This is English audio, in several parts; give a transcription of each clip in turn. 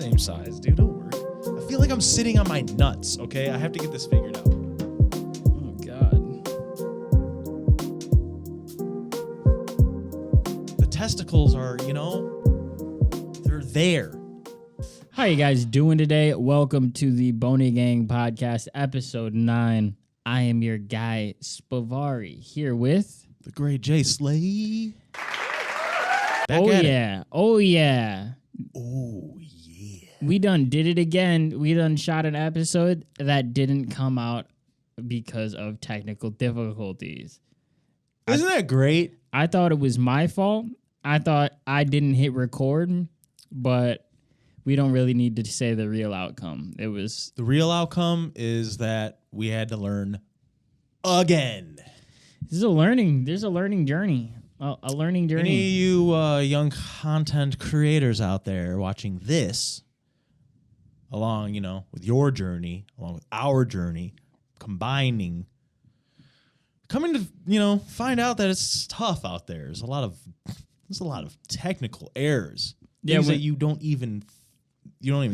same size, dude. Don't worry. I feel like I'm sitting on my nuts, okay? I have to get this figured out. Oh, God. The testicles are, they're there. How you guys doing today? Welcome to the Boney Gang Podcast, Episode 9. I am your guy, Spavari, here with... The great Jay Slay. Oh, yeah. Oh, yeah. Oh, yeah. We done did it again. We done shot an episode that didn't come out because of technical difficulties. Isn't that great? I thought it was my fault. I thought I didn't hit record, but we don't really need to say the real outcome. It was... The real outcome is that we had to learn again. There's a learning journey. A learning journey. Any of you young content creators out there watching this, along, with your journey, along with our journey, coming to, find out that it's tough out there. There's a lot of technical errors. Things that you don't even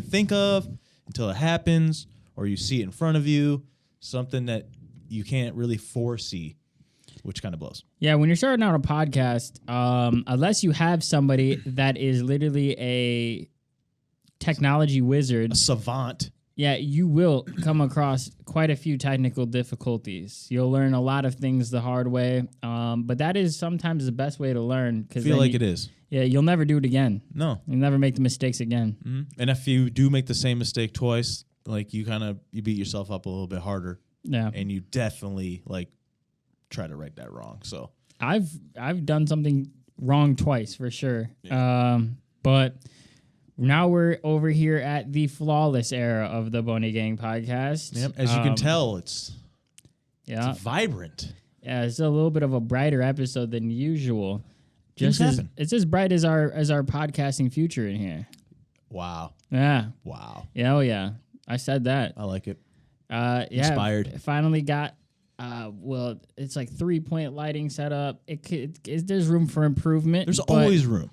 think of until it happens, or you see it in front of you, something that you can't really foresee, which kind of blows. Yeah, when you're starting out a podcast, unless you have somebody that is literally a technology wizard, A savant. yeah, you will come across quite a few technical difficulties. You'll learn a lot of things the hard way, but that is sometimes the best way to learn. I feel like it is. Yeah, you'll never do it again. No. You'll never make the mistakes again. Mm-hmm. And if you do make the same mistake twice, like you beat yourself up a little bit harder. Yeah. And you definitely try to right that wrong. So I've done something wrong twice for sure. Yeah. But now we're over here at the flawless era of the Boney Gang podcast. yep. As you can tell, it's vibrant. Yeah, it's a little bit of a brighter episode than usual. It's as bright as our podcasting future in here. Wow. Yeah. Wow. Yeah, oh yeah. I said that. I like it. Yeah. Inspired. Finally got it's like 3-point lighting set up. There's room for improvement. There's always room.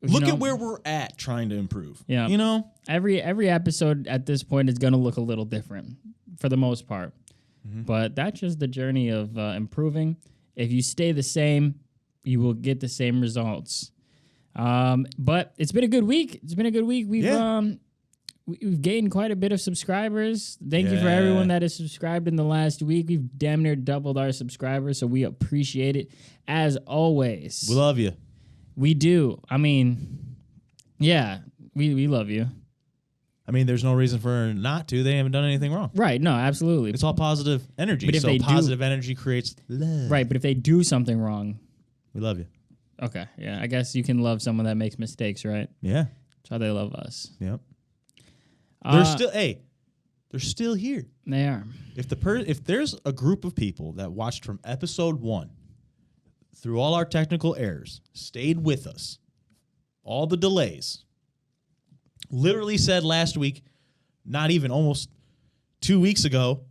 Look at where we're at trying to improve. Yeah. Every episode at this point is going to look a little different for the most part. Mm-hmm. But that's just the journey of improving. If you stay the same, you will get the same results. But it's been a good week. We've gained quite a bit of subscribers. Thank you for everyone that has subscribed in the last week. We've damn near doubled our subscribers, so we appreciate it as always. We love you. We do. I mean, yeah, we love you. I mean, there's no reason for not to. They haven't done anything wrong. Right. No, absolutely. It's all positive energy. But if positive energy creates love. Right, but if they do something wrong, we love you. Okay. Yeah, I guess you can love someone that makes mistakes, right? Yeah. That's how they love us. Yep. They're still here. They are. If there's a group of people that watched from episode 1 through all our technical errors, stayed with us, all the delays, literally said last week, not even almost 2 weeks ago,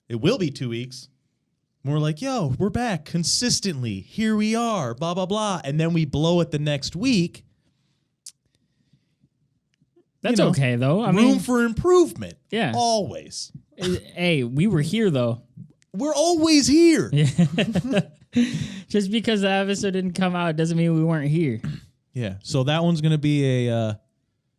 it will be 2 weeks. We're like, yo, we're back consistently. Here we are, blah, blah, blah. And then we blow it the next week. That's okay, though. I mean, room for improvement. Yeah. Always. Hey, we were here, though. We're always here. Yeah. Just because the episode didn't come out doesn't mean we weren't here. Yeah. So that one's going to be a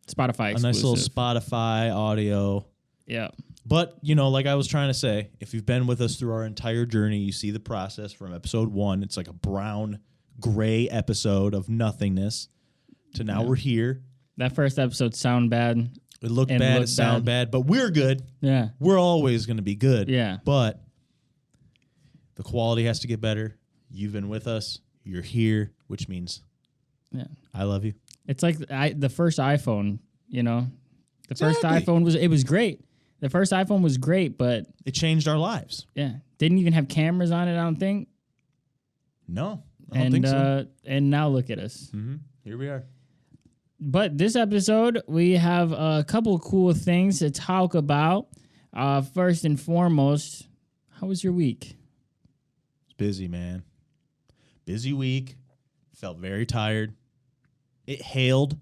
Spotify exclusive. A nice little Spotify audio. Yeah. But, like I was trying to say, if you've been with us through our entire journey, you see the process from episode 1. It's like a brown, gray episode of nothingness to now we're here. That first episode sound bad. It looked bad, it sound bad, but we're good. Yeah. We're always going to be good. Yeah. But the quality has to get better. You've been with us. You're here, which means I love you. It's like the first iPhone, The first iPhone was great. The first iPhone was great, but it changed our lives. Yeah. Didn't even have cameras on it, I don't think. No, I don't think so. And now look at us. Mm-hmm. Here we are. But this episode, we have a couple cool things to talk about. First and foremost, how was your week? It's busy, man. Busy week. Felt very tired. It hailed.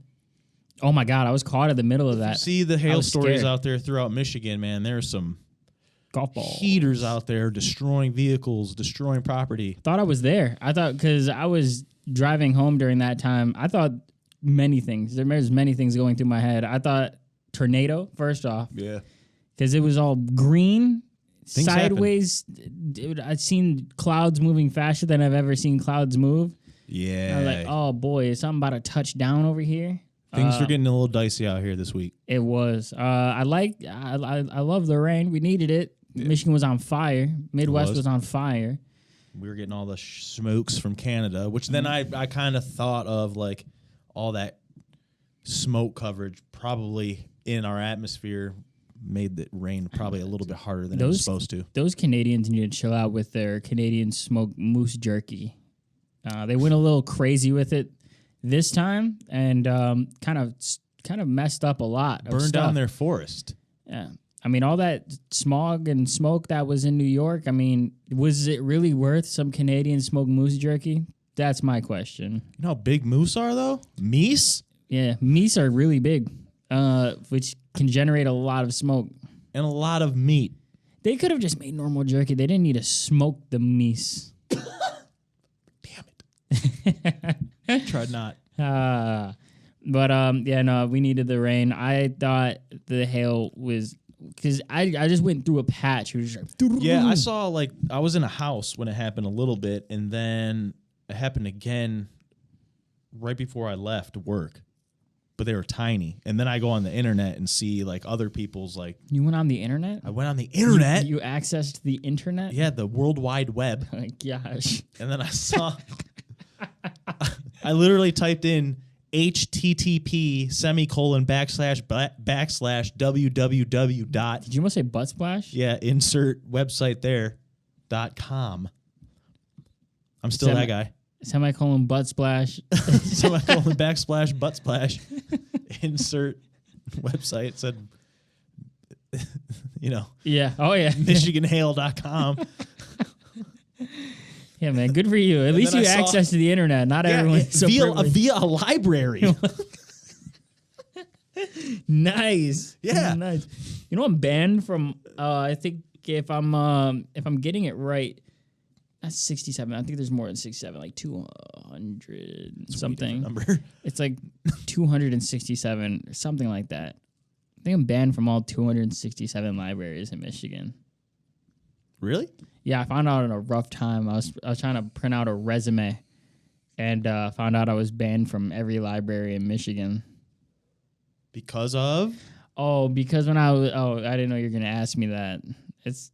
Oh my God, I was caught in the middle of that. See the hail stories scared. out there throughout Michigan, man. There's some Golf balls. heaters out there destroying vehicles, destroying property. Thought I was there. I thought because I was driving home during that time. I thought many things. There's many things going through my head. I thought tornado first off. Yeah. Because it was all green, Things sideways. Dude, I'd seen clouds moving faster than I've ever seen clouds move. Yeah. I was like, oh boy, is something about to touch down over here? Things are getting a little dicey out here this week. It was. I love the rain. We needed it. Yeah. Michigan was on fire. Midwest was on fire. We were getting all the smokes from Canada, which then I kind of thought of like all that smoke coverage probably in our atmosphere made the rain probably a little bit harder than it was supposed to. Those Canadians need to chill out with their Canadian smoked moose jerky. They went a little crazy with it this time and kind of messed up a lot. Burned down their forest. Yeah. I mean, all that smog and smoke that was in New York, I mean, was it really worth some Canadian smoked moose jerky? That's my question. You know how big moose are, though? Meese? Yeah, meese are really big, which can generate a lot of smoke. And a lot of meat. They could have just made normal jerky. They didn't need to smoke the meese. Damn it. Tried not. But yeah, no, we needed the rain. I thought the hail was... Because I just went through a patch. It was just like, yeah, I saw, like, I was in a house when it happened a little bit, and then it happened again right before I left work. But they were tiny. And then I go on the internet and see, like, other people's, like... You went on the internet? I went on the internet. You accessed the internet? Yeah, the World Wide Web. Oh, my gosh. And then I saw... I literally typed in... http://www. Did you almost say butt splash? Yeah, insert website there .com. I'm still that guy. Semicolon butt splash. Semicolon / butt splash. Insert website said, you know. Yeah. Oh yeah. MichiganHail.com. Yeah, man, good for you. At least you access to the internet. Not everyone's so via a library. Nice. Yeah. Nice. You know, I'm banned from. I think if I'm getting it right, that's 67. I think there's more than 67, like 200 something. Number. It's like 267 or something like that. I think I'm banned from all 267 libraries in Michigan. Really? Yeah, I found out in a rough time. I was trying to print out a resume, and found out I was banned from every library in Michigan. Because of? Because when I didn't know you were gonna ask me that. It's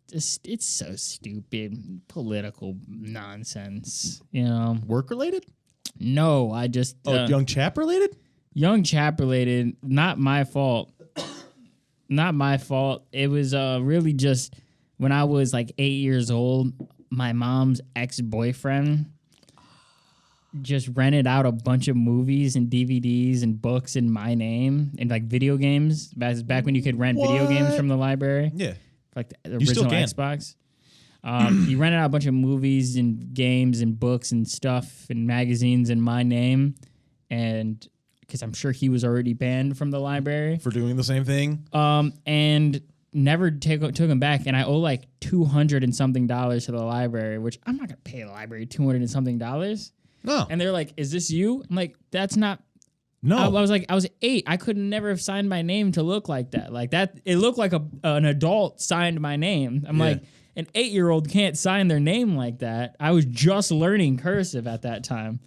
so stupid, political nonsense. You know, Work related? No, I just young chap related? Young chap related. Not my fault. Not my fault. It was really just. When I was like 8 years old, my mom's ex-boyfriend just rented out a bunch of movies and DVDs and books in my name and like video games. Back when you could rent video games from the library. Yeah. Like the original Xbox. He rented out a bunch of movies and games and books and stuff and magazines in my name. And because I'm sure he was already banned from the library. For doing the same thing? And... never took him back, and I owe like $200 and something to the library, which I'm not gonna pay the library $200 and something. No. And they're like, "Is this you?" I'm like, "That's not." No. I was like, I was 8. I could never have signed my name to look like that. Like that, it looked like an adult signed my name. I'm like, an 8-year-old can't sign their name like that. I was just learning cursive at that time.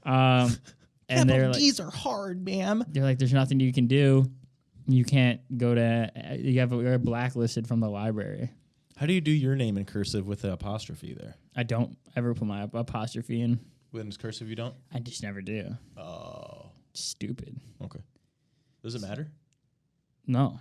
And they're like, "These are hard, ma'am." They're like, "There's nothing you can do. You can't go to. You're blacklisted from the library." How do you do your name in cursive with the apostrophe there? I don't ever put my apostrophe in. When it's cursive, you don't? I just never do. Oh. Stupid. Okay. Does it matter? No.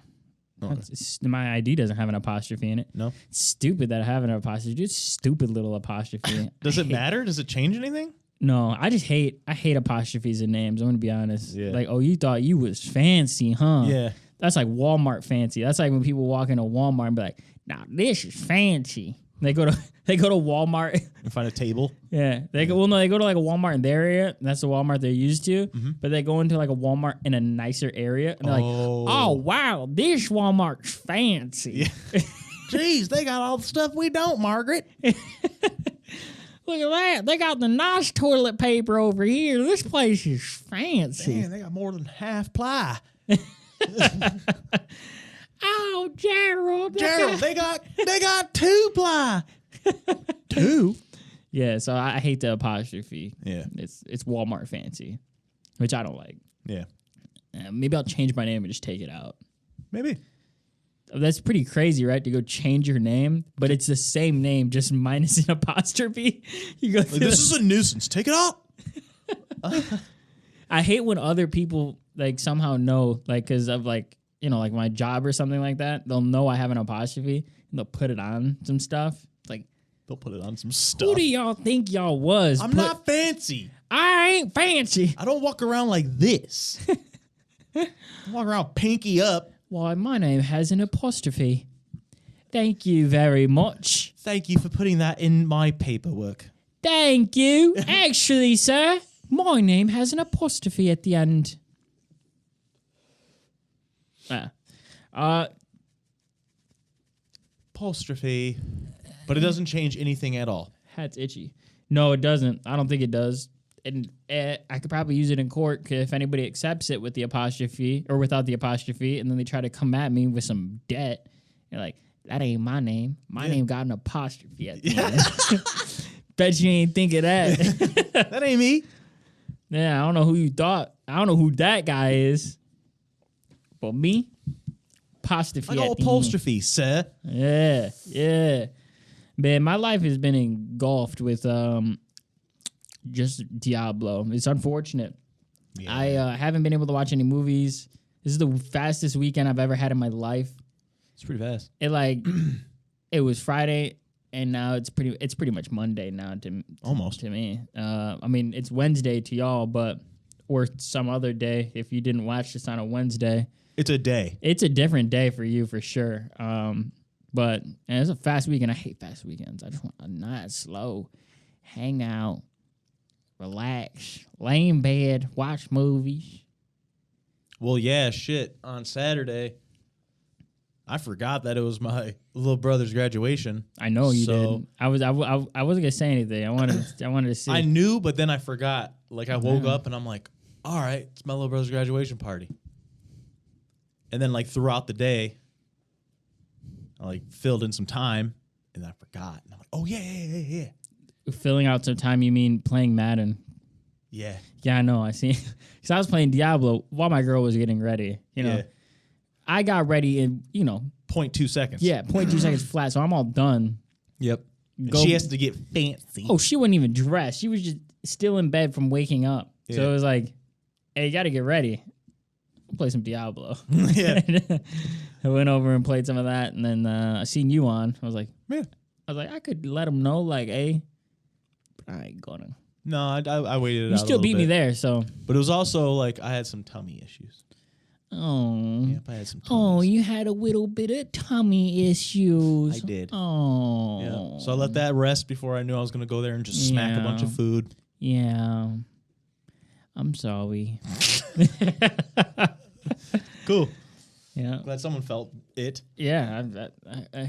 Okay. My ID doesn't have an apostrophe in it. No? It's stupid that I have an apostrophe. Just stupid little apostrophe. Does it matter? Does it change anything? No, I hate apostrophes in names. I'm going to be honest. Yeah. Like, oh, you thought you was fancy, huh? Yeah. That's like Walmart fancy. That's like when people walk into Walmart and be like, "Now this is fancy." They go to Walmart. And find a table. Yeah, they go to like a Walmart in their area. And that's the Walmart they're used to. But they go into like a Walmart in a nicer area, and they're like, "Oh wow, this Walmart's fancy. Yeah. Jeez, they got all the stuff we don't, Margaret. Look at that! They got the nice toilet paper over here. This place is fancy. Man, they got more than half ply. Oh, Gerald, They got 2 ply. 2. Yeah, so I hate the apostrophe. Yeah. It's Walmart fancy, which I don't like. Yeah. Maybe I'll change my name and just take it out. Maybe. That's pretty crazy, right? To go change your name, but it's the same name, just minus an apostrophe. You go. Like, this is a nuisance. Take it out. I hate when other people like somehow know, like, because of like, you know, like my job or something like that. They'll know I have an apostrophe and they'll put it on some stuff. It's like, They'll put it on some stuff. who do y'all think y'all was? I'm not fancy. I ain't fancy. I don't walk around like this. I walk around pinky up. Why, my name has an apostrophe. Thank you very much. Thank you for putting that in my paperwork. Thank you. Actually, sir, my name has an apostrophe at the end. Apostrophe. But it doesn't change anything at all. Hat's itchy. No, it doesn't. I don't think it does. And I could probably use it in court if anybody accepts it with the apostrophe or without the apostrophe, and then they try to come at me with some debt. You're like, that ain't my name. My name got an apostrophe at the end. Bet you ain't think of that. That ain't me. Yeah, I don't know who you thought. I don't know who that guy is. But me, apostrophe. I got apostrophe, sir. Yeah, yeah. Man, my life has been engulfed with just Diablo. It's unfortunate. Yeah. I haven't been able to watch any movies. This is the fastest weekend I've ever had in my life. It's pretty fast. It was Friday, and now it's pretty much Monday now to me. I mean, it's Wednesday to y'all, or some other day if you didn't watch this on a Wednesday. It's a day. It's a different day for you for sure. But it's a fast weekend. I hate fast weekends. I just want a nice, slow, hang out, relax, lay in bed, watch movies. Well, yeah, shit. On Saturday, I forgot that it was my little brother's graduation. I know you did. I wasn't gonna say anything. I wanted to see. I knew, but then I forgot. Like I woke up and I'm like, all right, it's my little brother's graduation party. And then like throughout the day, I like filled in some time and I forgot. And I'm like, oh yeah. Filling out some time, you mean playing Madden? Yeah. Yeah, I know. I see. Because I was playing Diablo while my girl was getting ready. You know, I got ready in 0.2 seconds. Yeah, 0.2 seconds flat. So I'm all done. Yep. And she has to get fancy. Oh, she wasn't even dressed. She was just still in bed from waking up. Yeah. So it was like, hey, you got to get ready. We'll play some Diablo. Yeah. I went over and played some of that, and then I seen you on. I was like, man. I could let them know, like, hey, but I ain't gonna. No, I waited it out. You still beat me there, so. But it was also like I had some tummy issues. Oh. Yep, I had some tummy Oh, issues. you had a little bit of tummy issues. I did. Oh. Yeah. So I let that rest before I knew I was going to go there and just smack a bunch of food. Yeah. I'm sorry. Cool. Yeah. Glad someone felt it. Yeah, that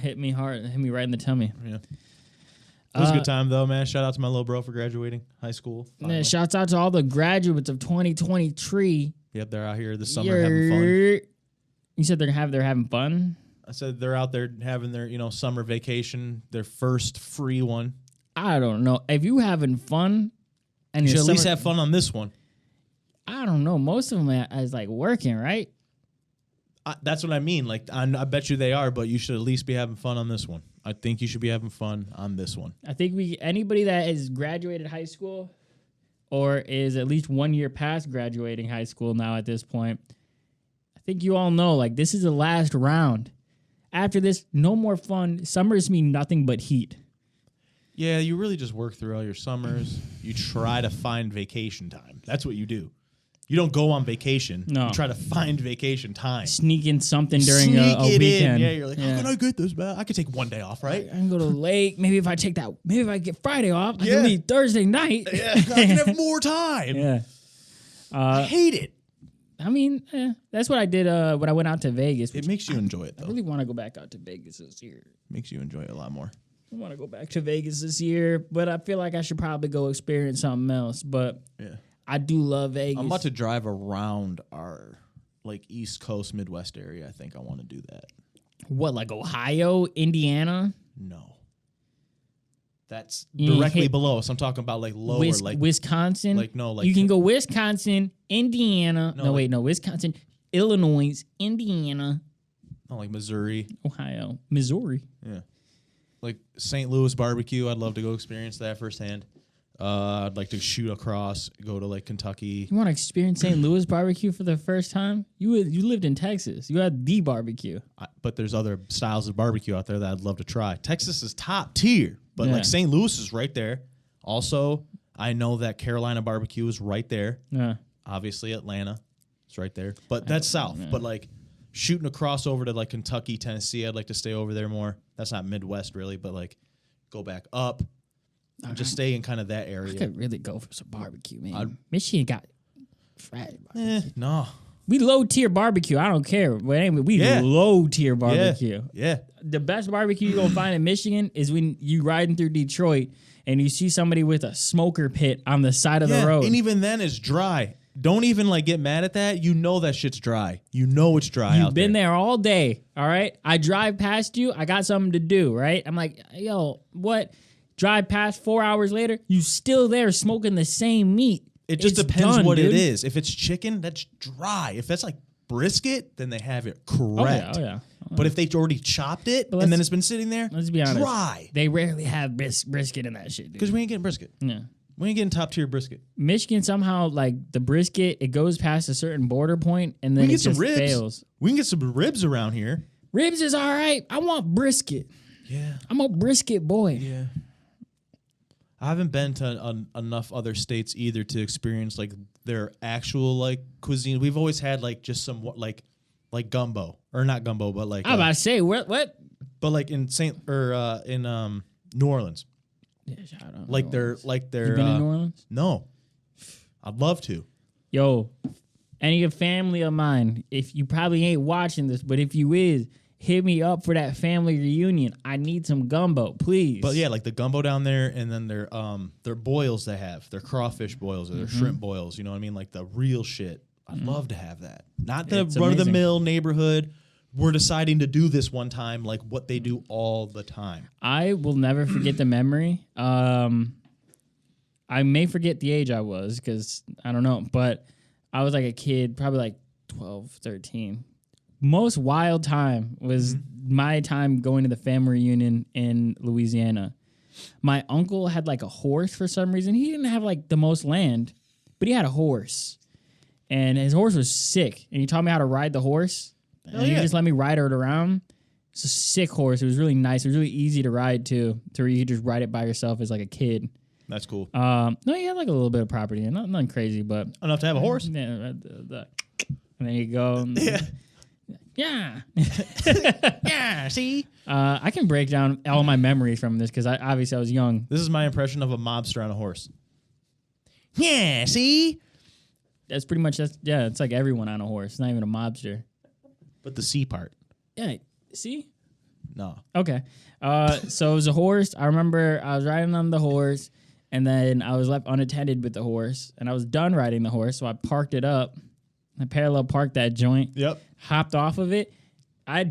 hit me hard. It hit me right in the tummy. Yeah. It was a good time, though, man. Shout out to my little bro for graduating high school. Yeah, shouts out to all the graduates of 2023. Yep, they're out here this summer having fun. You said they're having fun? I said they're out there having their, summer vacation, their first free one. I don't know. If you having fun, and you should at least have fun on this one. I don't know. Most of them is like working, right? That's what I mean. Like, I bet you they are, but you should at least be having fun on this one. I think you should be having fun on this one. I think anybody that has graduated high school or is at least 1 year past graduating high school now at this point, I think you all know, like, this is the last round. After this, no more fun. Summers mean nothing but heat. Yeah, you really just work through all your summers. You try to find vacation time. That's what you do. You don't go on vacation. No. You try to find vacation time. Sneak in something during a weekend. Yeah, you're like, how can I get this, man? I could take one day off, right? I can go to the lake. Maybe if I get Friday off, I can leave Thursday night. Yeah, I can have more time. Yeah. I hate it. I mean, that's what I did when I went out to Vegas. It makes you enjoy it, though. I really want to go back out to Vegas this year. Makes you enjoy it a lot more. I want to go back to Vegas this year, but I feel like I should probably go experience something else. But I do love Vegas. I'm about to drive around our East Coast, Midwest area. I think I want to do that. What, like Ohio, Indiana? No. That's directly below us. I'm talking about lower, Wisconsin. You can go Wisconsin, Indiana. Wisconsin, Illinois, Indiana. Oh, like Missouri, Ohio, Missouri. Yeah, like St. Louis barbecue. I'd love to go experience that firsthand. I'd like to shoot across, go to Kentucky. You want to experience St. Louis barbecue for the first time? You lived in Texas. You had the barbecue. But there's other styles of barbecue out there that I'd love to try. Texas is top tier, but St. Louis is right there. Also, I know that Carolina barbecue is right there. Yeah. Obviously, Atlanta is right there. But that's south. But shooting across over to Kentucky, Tennessee, I'd like to stay over there more. That's not Midwest really, but go back up. And just stay in kind of that area. I could really go for some barbecue, man. Michigan got fried barbecue. No. We low tier barbecue. I don't care. But anyway, we low tier barbecue. Yeah. The best barbecue you're gonna find in Michigan is when you riding through Detroit and you see somebody with a smoker pit on the side of the road. And even then it's dry. Don't even get mad at that. You know that shit's dry. You know it's dry. You've been there all day. All right. I drive past you. I got something to do. Right. I'm like, yo, what? Drive past 4 hours later, you still there smoking the same meat. It just depends what it is. If it's chicken, that's dry. If that's brisket, then they have it correct. Oh yeah. But if they already chopped it and then it's been sitting there, let's be honest, dry. They rarely have brisket in that shit, dude. Because we ain't getting brisket. Yeah. We ain't getting top tier brisket. Michigan somehow the brisket, it goes past a certain border point and then it just fails. We can get some ribs around here. Ribs is all right. I want brisket. Yeah. I'm a brisket boy. Yeah. I haven't been to enough other states either to experience their actual cuisine. We've always had just some gumbo, or not gumbo, but I'm about to say what? But in New Orleans. Yeah, shout out. Their You been in New Orleans? No. I'd love to. Yo, any family of mine, if you probably ain't watching this, but if you is, hit me up for that family reunion. I need some gumbo, please. But yeah, the gumbo down there, and then their boils they have, their crawfish boils or their shrimp boils. You know what I mean? The real shit. I'd love to have that. Not the run of the mill neighborhood. We're deciding to do this one time, what they do all the time. I will never forget the memory. I may forget the age I was because I don't know, but I was a kid, probably 12, 13. Most wild time was my time going to the family reunion in Louisiana. My uncle had a horse for some reason. He didn't have the most land, but he had a horse. And his horse was sick. And he taught me how to ride the horse. And he just let me ride it around. It's a sick horse. It was really nice. It was really easy to ride too, to where you could just ride it by yourself as a kid. That's cool. No, he had a little bit of property. Nothing crazy, but enough to have a horse. Yeah, and there you go. Yeah. Yeah, see? I can break down all my memories from this because I was young. This is my impression of a mobster on a horse. Yeah, see? That's pretty much, it's like everyone on a horse. It's not even a mobster. But the C part. Yeah, see? No. Okay. So it was a horse. I remember I was riding on the horse, and then I was left unattended with the horse, and I was done riding the horse, so I parked it up. I parallel parked that joint. Yep. Hopped off of it.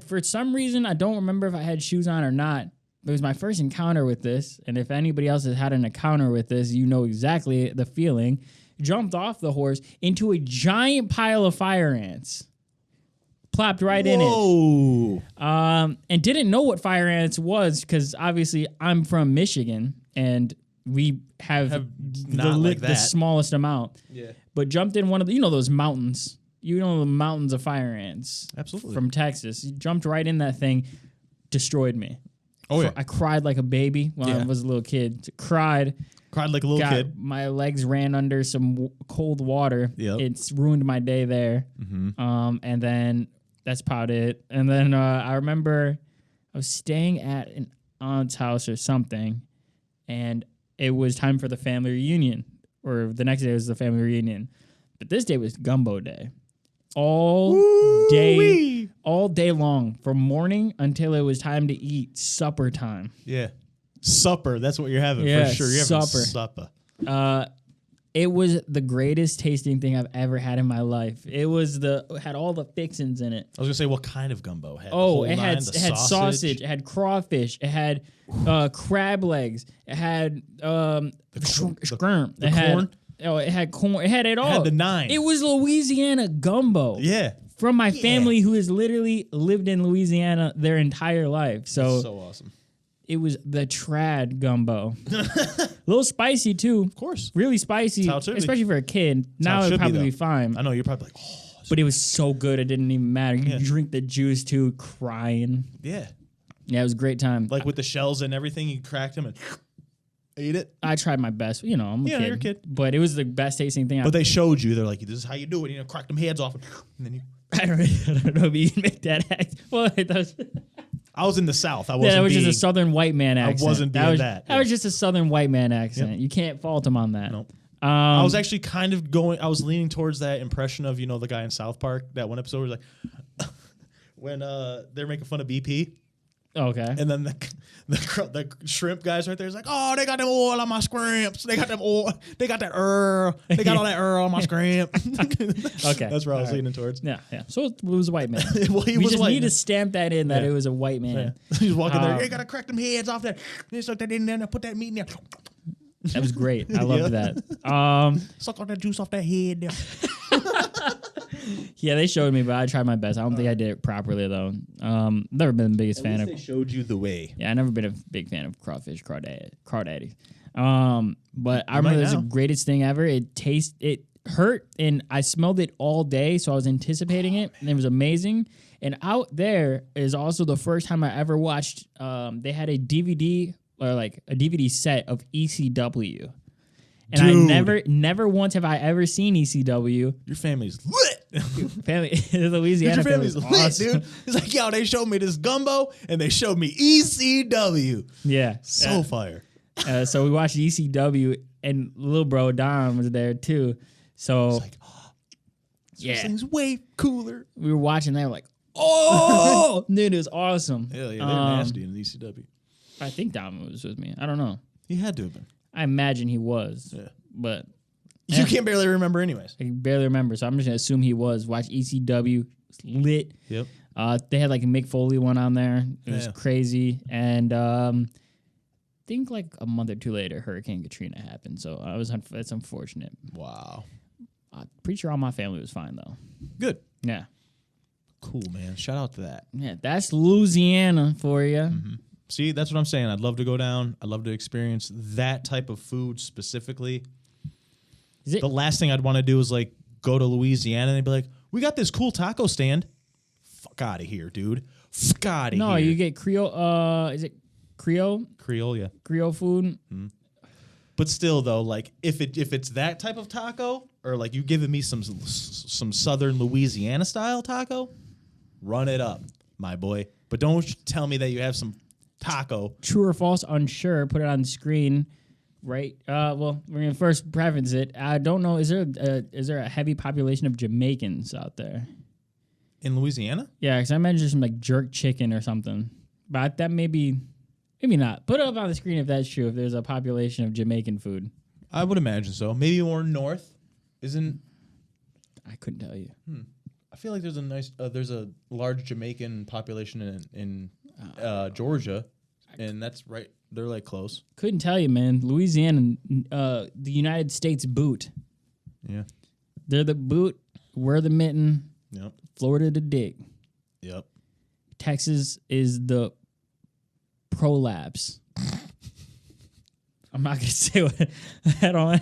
For some reason, I don't remember if I had shoes on or not. It was my first encounter with this, and if anybody else has had an encounter with this, you know exactly the feeling. Jumped off the horse into a giant pile of fire ants. Plopped right in it. And didn't know what fire ants was because obviously I'm from Michigan and we have the smallest amount. Yeah. But jumped in one of those mountains. You know the mountains of fire ants. Absolutely. From Texas. He jumped right in that thing, destroyed me. Oh, yeah. I cried like a baby when I was a little kid. Cried like a little kid. My legs ran under some cold water. Yep. It's ruined my day there. Mm-hmm. And then that's about it. And then I remember I was staying at an aunt's house or something, and it was time for the family reunion. Or the next day was the family reunion. But this day was gumbo day. All day long, from morning until it was time to eat supper time. Yeah. Supper, that's what you're having for sure. You're having supper. It was the greatest tasting thing I've ever had in my life. It had all the fixins in it. I was gonna say, what kind of gumbo? It had sausage, it had crawfish, it had crab legs, it had shrimp, it had corn. It had corn. It had it all. It had the 9. It was Louisiana gumbo. Yeah. From my family who has literally lived in Louisiana their entire life. So awesome. It was the trad gumbo. A little spicy too. Of course. Really spicy, especially for a kid. Now it would probably be fine. I know, you're probably like, but it was so good it didn't even matter. You drink the juice too, crying. Yeah. Yeah, it was a great time. Like with the shells and everything, you cracked them and ate it. I tried my best. You know, I'm a kid. You're a kid. But it was the best tasting thing. But they showed you. They're like, this is how you do it. Crack them heads off. And then you... I don't know if you can make that act. Well, I was in the South. I wasn't. That was just a Southern white man accent. I wasn't being that. That was just a Southern white man accent. Yep. You can't fault him on that. Nope. I was actually kind of I was leaning towards that impression of, the guy in South Park, that one episode was like, when they're making fun of BP. Okay. And then the shrimp guys right there is like, oh, they got them oil on my scrimps. They got them oil. They got that They got all that on my scrimp. Okay. That's where I was leaning towards. Yeah. So it was a white man. Well, we just need to stamp that in that it was a white man. Yeah. He's walking there. You got to crack them heads off there. They stuck that in there and put that meat in there. That was great. I loved that. Suck all that juice off that head there. Yeah, they showed me, but I tried my best. I don't think I did it properly though. Never been the biggest fan of. They showed you the way. Yeah, I never been a big fan of crawfish, crawdaddy. But I remember it was the greatest thing ever. It hurt, and I smelled it all day, so I was anticipating it, and it was amazing. And out there is also the first time I ever watched. They had a DVD or like a DVD set of ECW. And dude. I never once have I ever seen ECW. Your family's lit. The Louisiana your family's lit, awesome. Dude. It's like, yo, they showed me this gumbo and they showed me ECW. Yeah. So fire. So we watched ECW and little bro Don was there too. So it's like, this thing's way cooler. We were watching that, like, oh, dude, it was awesome. Hell yeah, they're nasty in ECW. I think Don was with me. I don't know. He had to have been. I imagine he was. Yeah. But you can't barely remember anyways. I can barely remember, so I'm just going to assume he was. Watch ECW. It's lit. Yep. They had like a Mick Foley one on there. It was crazy. And I think like a month or two later, Hurricane Katrina happened. So that's unfortunate. Wow. I'm pretty sure all my family was fine, though. Good. Yeah. Cool, man. Shout out to that. Yeah, that's Louisiana for you. Mm-hmm. See, that's what I'm saying. I'd love to go down. I'd love to experience that type of food specifically. The last thing I'd want to do is like go to Louisiana and they'd be like, we got this cool taco stand. Fuck out of here, dude. Fuck out of here. No, you get Creole. Is it Creole? Creole, yeah. Creole food. Mm-hmm. But still, though, like if it's that type of taco, or like you giving me some Southern Louisiana style taco, run it up, my boy. But don't tell me that you have some taco. True or false? Unsure. Put it on the screen. Right. Well, we're gonna first preface it. I don't know. Is there a heavy population of Jamaicans out there in Louisiana? Yeah, because I mentioned some like jerk chicken or something. But that maybe not. Put it up on the screen if that's true. If there's a population of Jamaican food, I would imagine so. Maybe more north. I couldn't tell you. I feel like there's a large Jamaican population in Georgia, and that's right. They're like close. Couldn't tell you, man. Louisiana, the United States boot. Yeah. They're the boot. We're the mitten. Yep. Florida the dick. Yep. Texas is the prolapse. I'm not gonna say what. I don't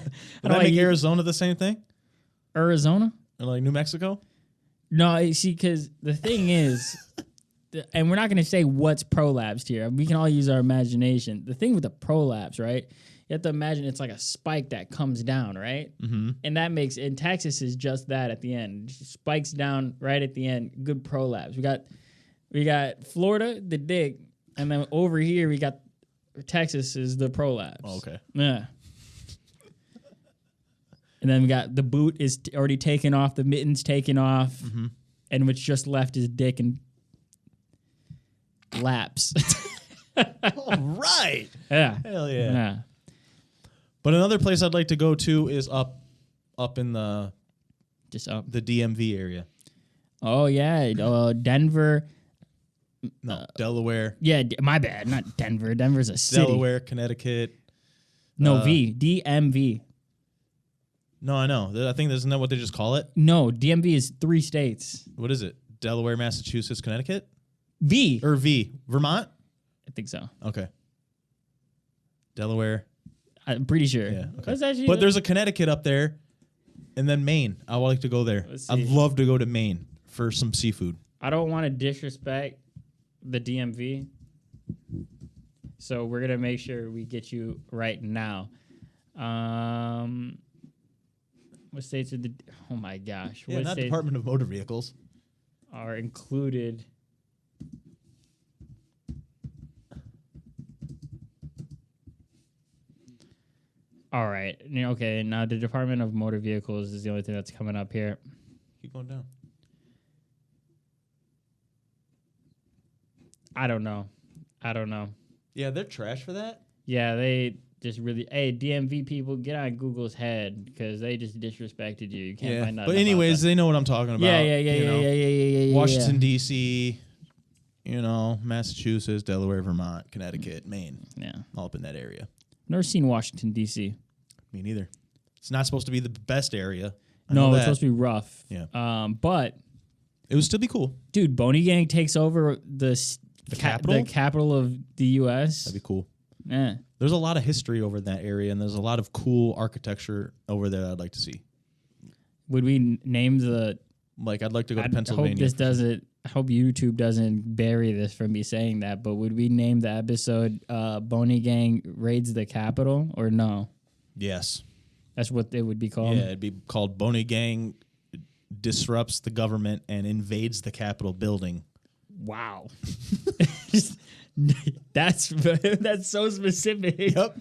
make Arizona the same thing. Arizona Or like New Mexico. No, see, because the thing is, and we're not going to say what's prolapsed here. We can all use our imagination. The thing with the prolapse, right? You have to imagine it's like a spike that comes down, right? Mm-hmm. And that makes, in Texas is just that at the end. It just spikes down right at the end. Good prolapse. We got Florida, the dick, and then over here we got Texas is the prolapse. Oh, okay. Yeah. And then we got the boot is already taken off, the mitten's taken off, and what's just left is dick and laps. All right. Yeah. Hell yeah. Yeah. But another place I'd like to go to is up in the DMV area. Oh yeah, Denver. No, Delaware. Yeah, my bad, not Denver. Denver's a city. Delaware, Connecticut. No, DMV. No, I know. I think isn't that what they just call it? No, DMV is 3 states. What is it? Delaware, Massachusetts, Connecticut? V. Or V. Vermont? I think so. Okay. Delaware. I'm pretty sure. Yeah. Okay. That's actually But there's a Connecticut up there, and then Maine. I would like to go there. I'd love to go to Maine for some seafood. I don't want to disrespect the DMV, so we're gonna make sure we get you right now. What states are the? Oh my gosh! Yeah, what not states Department of Motor Vehicles. are included? All right. Okay. Now the Department of Motor Vehicles is the only thing that's coming up here. Keep going down. I don't know. Yeah, they're trash for that. Yeah, they just really. Hey, DMV people, get on Google's head because they just disrespected you. You can't find nothing. But anyways, they know what I'm talking about. Yeah. Washington D.C., Massachusetts, Delaware, Vermont, Connecticut, Maine. Yeah. All up in that area. Never seen Washington D.C. Me neither. It's not supposed to be the best area. No, it's supposed to be rough. Yeah. But it would still be cool. dude, Boney Gang takes over the capital? the capital of the U.S. That'd be cool. Yeah. There's a lot of history over in that area, and there's a lot of cool architecture over there I'd like to see. Would we name the? Like, I'd like to go to I Pennsylvania. hope this doesn't. I hope YouTube doesn't bury this from me saying that. But would we name the episode "Boney Gang Raids the Capitol" or no? Yes. That's what it would be called. Yeah, it'd be called Boney Gang Disrupts the Government and Invades the Capitol Building. Wow. That's so specific. Yep.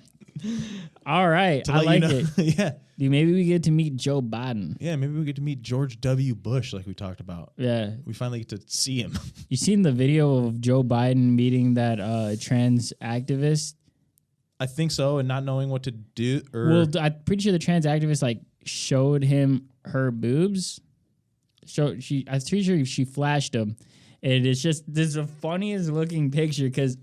All right. I like it. Yeah. Dude, maybe we get to meet Joe Biden. Yeah, maybe we get to meet George W. Bush like we talked about. Yeah. We finally get to see him. You seen the video of Joe Biden meeting that trans activist? I think so, and not knowing what to do. Well, I'm pretty sure the trans activist like showed him her boobs. I'm pretty sure she flashed them. And it's just this is the funniest looking picture because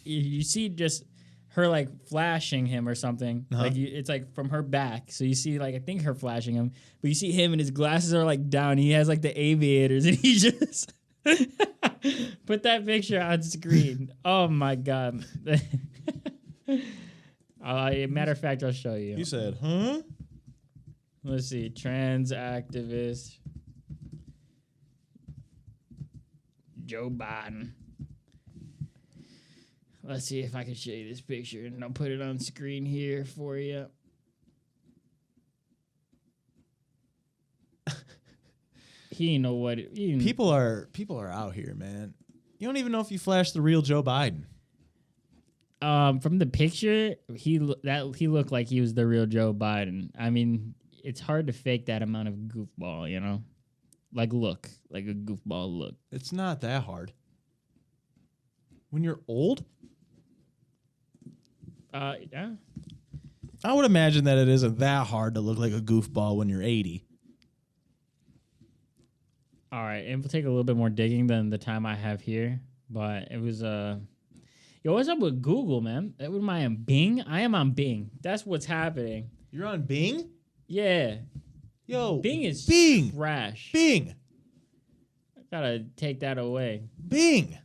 you see just her like flashing him or something. Uh-huh. Like it's like from her back. So you see like I think her flashing him, but you see him and his glasses are like down. He has like the aviators and he just put that picture on screen. Oh my god. Matter of fact, I'll show you. You said, huh? Let's see, trans activist Joe Biden. Let's see if I can show you this picture, and I'll put it on screen here for you. He didn't know what People are out here, man. You don't even know if you flashed the real Joe Biden. From the picture, he looked like he was the real Joe Biden. I mean, it's hard to fake that amount of goofball, you know? Like a goofball look. It's not that hard. When you're old? Yeah. I would imagine that it isn't that hard to look like a goofball when you're 80. All right, and we'll take a little bit more digging than the time I have here, but it was Yo, what's up with Google, man? What am I on Bing? I am on Bing. That's what's happening. You're on Bing? Yeah. Yo, Bing is Bing. trash. Bing. I gotta take that away. Bing.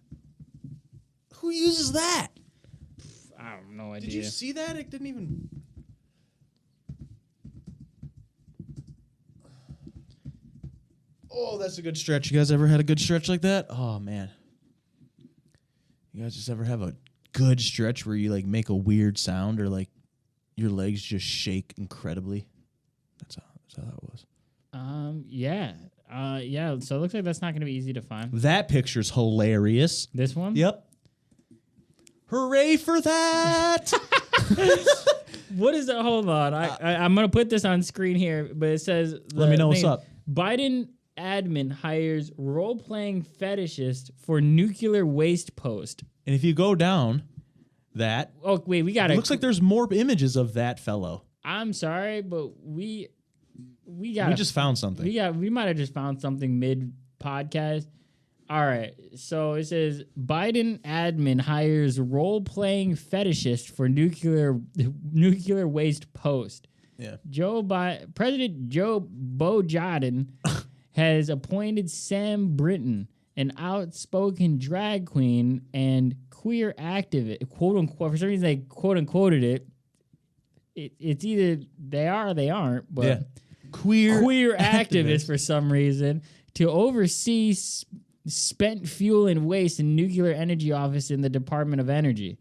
Who uses that? I have no idea. Did you see that? It didn't even... Oh, that's a good stretch. You guys ever had a good stretch like that? Oh, man. You guys just ever have a good stretch where you like make a weird sound or like your legs just shake incredibly? That's how that was. Yeah. Yeah. So it looks like that's not going to be easy to find. That picture's hilarious. This one? Yep. Hooray for that! What is that? Hold on. I'm going to put this on screen here, but it says... Let me know what's up. Biden admin hires role-playing fetishist for nuclear waste post. And if you go down that... Oh, wait, we got to... It looks like there's more images of that fellow. I'm sorry, but we got... We just found something. We might have just found something mid-podcast. All right, so it says Biden admin hires role-playing fetishist for nuclear waste post. Yeah. President Joe Biden has appointed Sam Brinton, an outspoken drag queen and queer activist, quote unquote. For some reason, they quote unquoted it. It's either they are or they aren't, but yeah. Queer activist for some reason to oversee spent fuel and waste in nuclear energy office in the Department of Energy.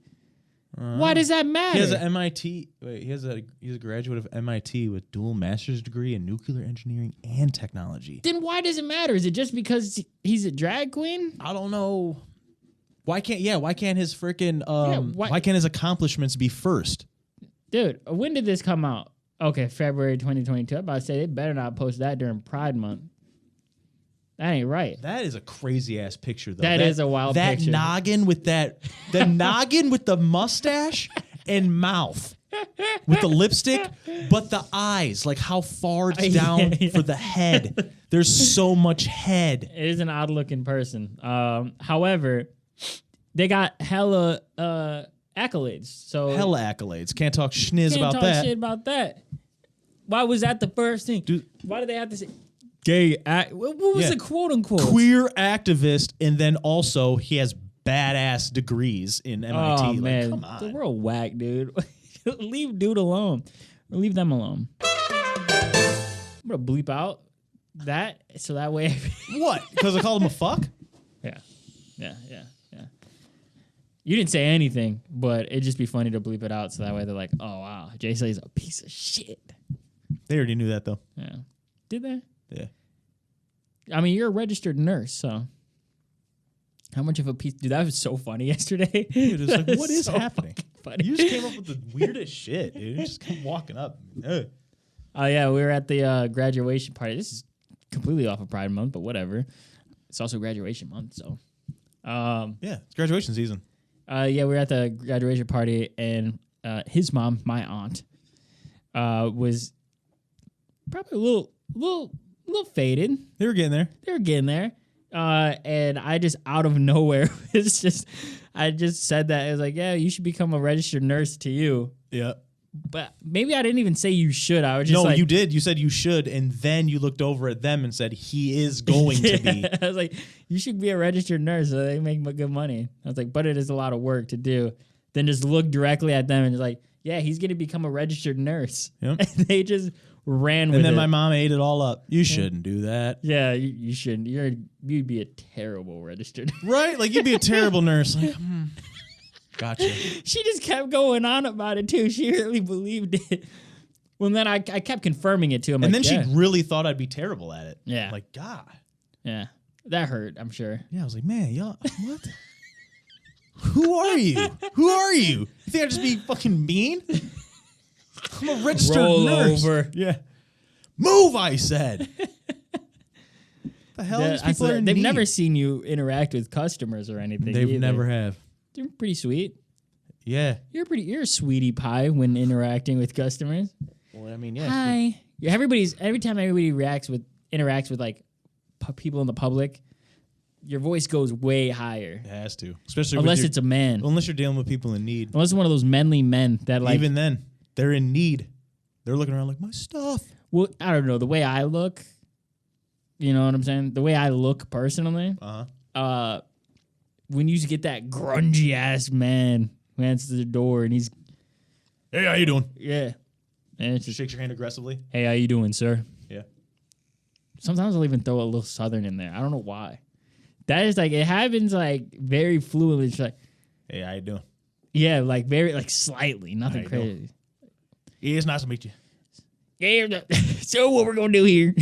Why does that matter? He has an MIT. Wait, he's a graduate of MIT with dual master's degree in nuclear engineering and technology. Then why does it matter? Is it just because he's a drag queen? I don't know. Why can't his freaking why can't his accomplishments be first? Dude, when did this come out? Okay, February 2022. I'm about to say they better not post that during Pride Month. That ain't right. That is a crazy ass picture, though. That is a wild picture. That noggin with the noggin with the mustache and mouth with the lipstick, but the eyes, like how far it's down for the head. There's so much head. It is an odd looking person. However, they got hella accolades. So hella accolades. Can't talk schniz can't about talk that. Shit about that. Why was that the first thing? Dude, why did they have to say gay? What was the quote unquote queer activist? And then also he has badass degrees in MIT. Oh man, come on. the world whack, dude. Leave dude alone. Or leave them alone. I'm gonna bleep out that so that way. What? Because I called him a fuck? Yeah. You didn't say anything, but it'd just be funny to bleep it out so that way they're like, oh, wow, Jay Slay's a piece of shit. They already knew that, though. Yeah. Did they? Yeah. I mean, you're a registered nurse, so how much of a piece... Dude, that was so funny yesterday. Dude, it's like, what is so happening? Funny. You just came up with the weirdest shit, dude. You just come walking up. Oh, yeah, we were at the graduation party. This is completely off of Pride Month, but whatever. It's also graduation month, so... yeah, it's graduation season. Yeah, we were at the graduation party, and his mom, my aunt, was probably a little faded. They were getting there. And I just out of nowhere, I just said that. I was like, yeah, you should become a registered nurse to you. Yeah. But maybe I didn't even say you should. I was just you did. You said you should, and then you looked over at them and said he is going to be. I was like, you should be a registered nurse so they make good money. I was like, but it is a lot of work to do. Then just look directly at them and just like, yeah, he's going to become a registered nurse. Yep. And they just ran with it. And then my mom ate it all up. You shouldn't do that. Yeah, you shouldn't. You'd be a terrible registered nurse. Right? Like, you'd be a terrible nurse. Like, Gotcha. She just kept going on about it, too. She really believed it. Well, then I kept confirming it, too. And then she really thought I'd be terrible at it. Yeah. Like, God. Yeah. That hurt, I'm sure. Yeah, I was like, man, y'all, what? Who are you? Who are you? You think I'd just be fucking mean? I'm a registered nurse. Over. Yeah. Move, I said. The hell? These people are in they've need. never seen you interact with customers or anything. They either. never have. You're pretty sweet. Yeah. You're a sweetie pie when interacting with customers. Well, I mean, yeah. Hi. Yeah, every time everybody interacts with like people in the public, your voice goes way higher. It has to, especially unless it's a man. Unless you're dealing with people in need. Unless it's one of those manly men that like. Even then, they're in need. They're looking around like, my stuff. Well, I don't know. The way I look, you know what I'm saying? The way I look personally, when you get that grungy ass man who answers the door and he's, hey, how you doing? Yeah. And it's Just shakes your hand aggressively. Hey, how you doing, sir? Yeah. Sometimes I'll even throw a little southern in there. I don't know why. That is like, it happens like very fluently. It's like, Hey, how you doing? Yeah, like very, like slightly, nothing How you crazy. Yeah, it's nice to meet you. Yeah, so what we're going to do here?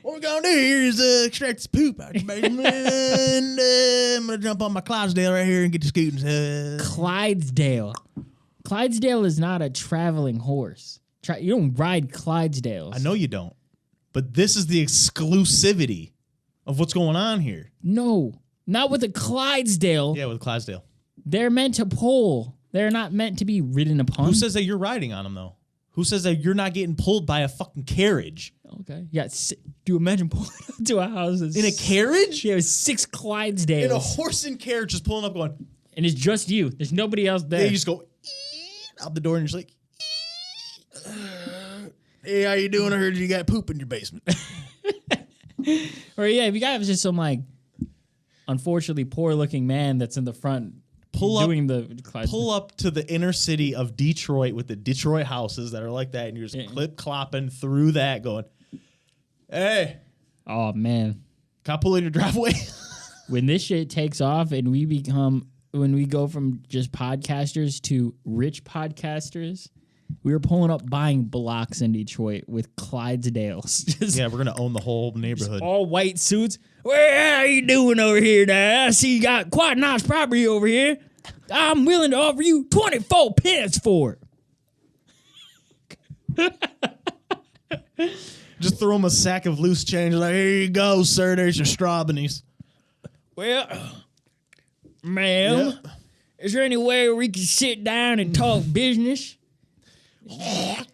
What we're gonna do here is extract this poop out your basement, and I'm gonna jump on my Clydesdale right here and get the scooting. Clydesdale. Clydesdale is not a traveling horse. You don't ride Clydesdales. I know you don't, but this is the exclusivity of what's going on here. No, not with a Clydesdale. Yeah, with Clydesdale. They're meant to pull. They're not meant to be ridden upon. Who says that you're riding on them, though? Who says that you're not getting pulled by a fucking carriage? Okay. Yeah. Do you imagine pulling up to a house In a carriage? Yeah, 6 Clydesdales. In a horse and carriage just pulling up going. And it's just you. There's nobody else there. Yeah, you just go out the door and you're just like, hey, how you doing? I heard you got poop in your basement. Or yeah, if you got just some like unfortunately poor looking man that's in the front pull up to the inner city of Detroit with the Detroit houses that are like that, and you're just clip-clopping through that going, hey. Oh, man. Can I pull in your driveway? When this shit takes off and when we go from just podcasters to rich podcasters, we were pulling up buying blocks in Detroit with Clydesdales. Yeah, we're going to own the whole neighborhood. All white suits. Well, how you doing over here now? I see you got quite a nice property over here. I'm willing to offer you 24 pence for it. Just throw him a sack of loose change. Like, here you go, sir. There's your strawberries. Well, ma'am, is there any way we can sit down and talk business? Yeah.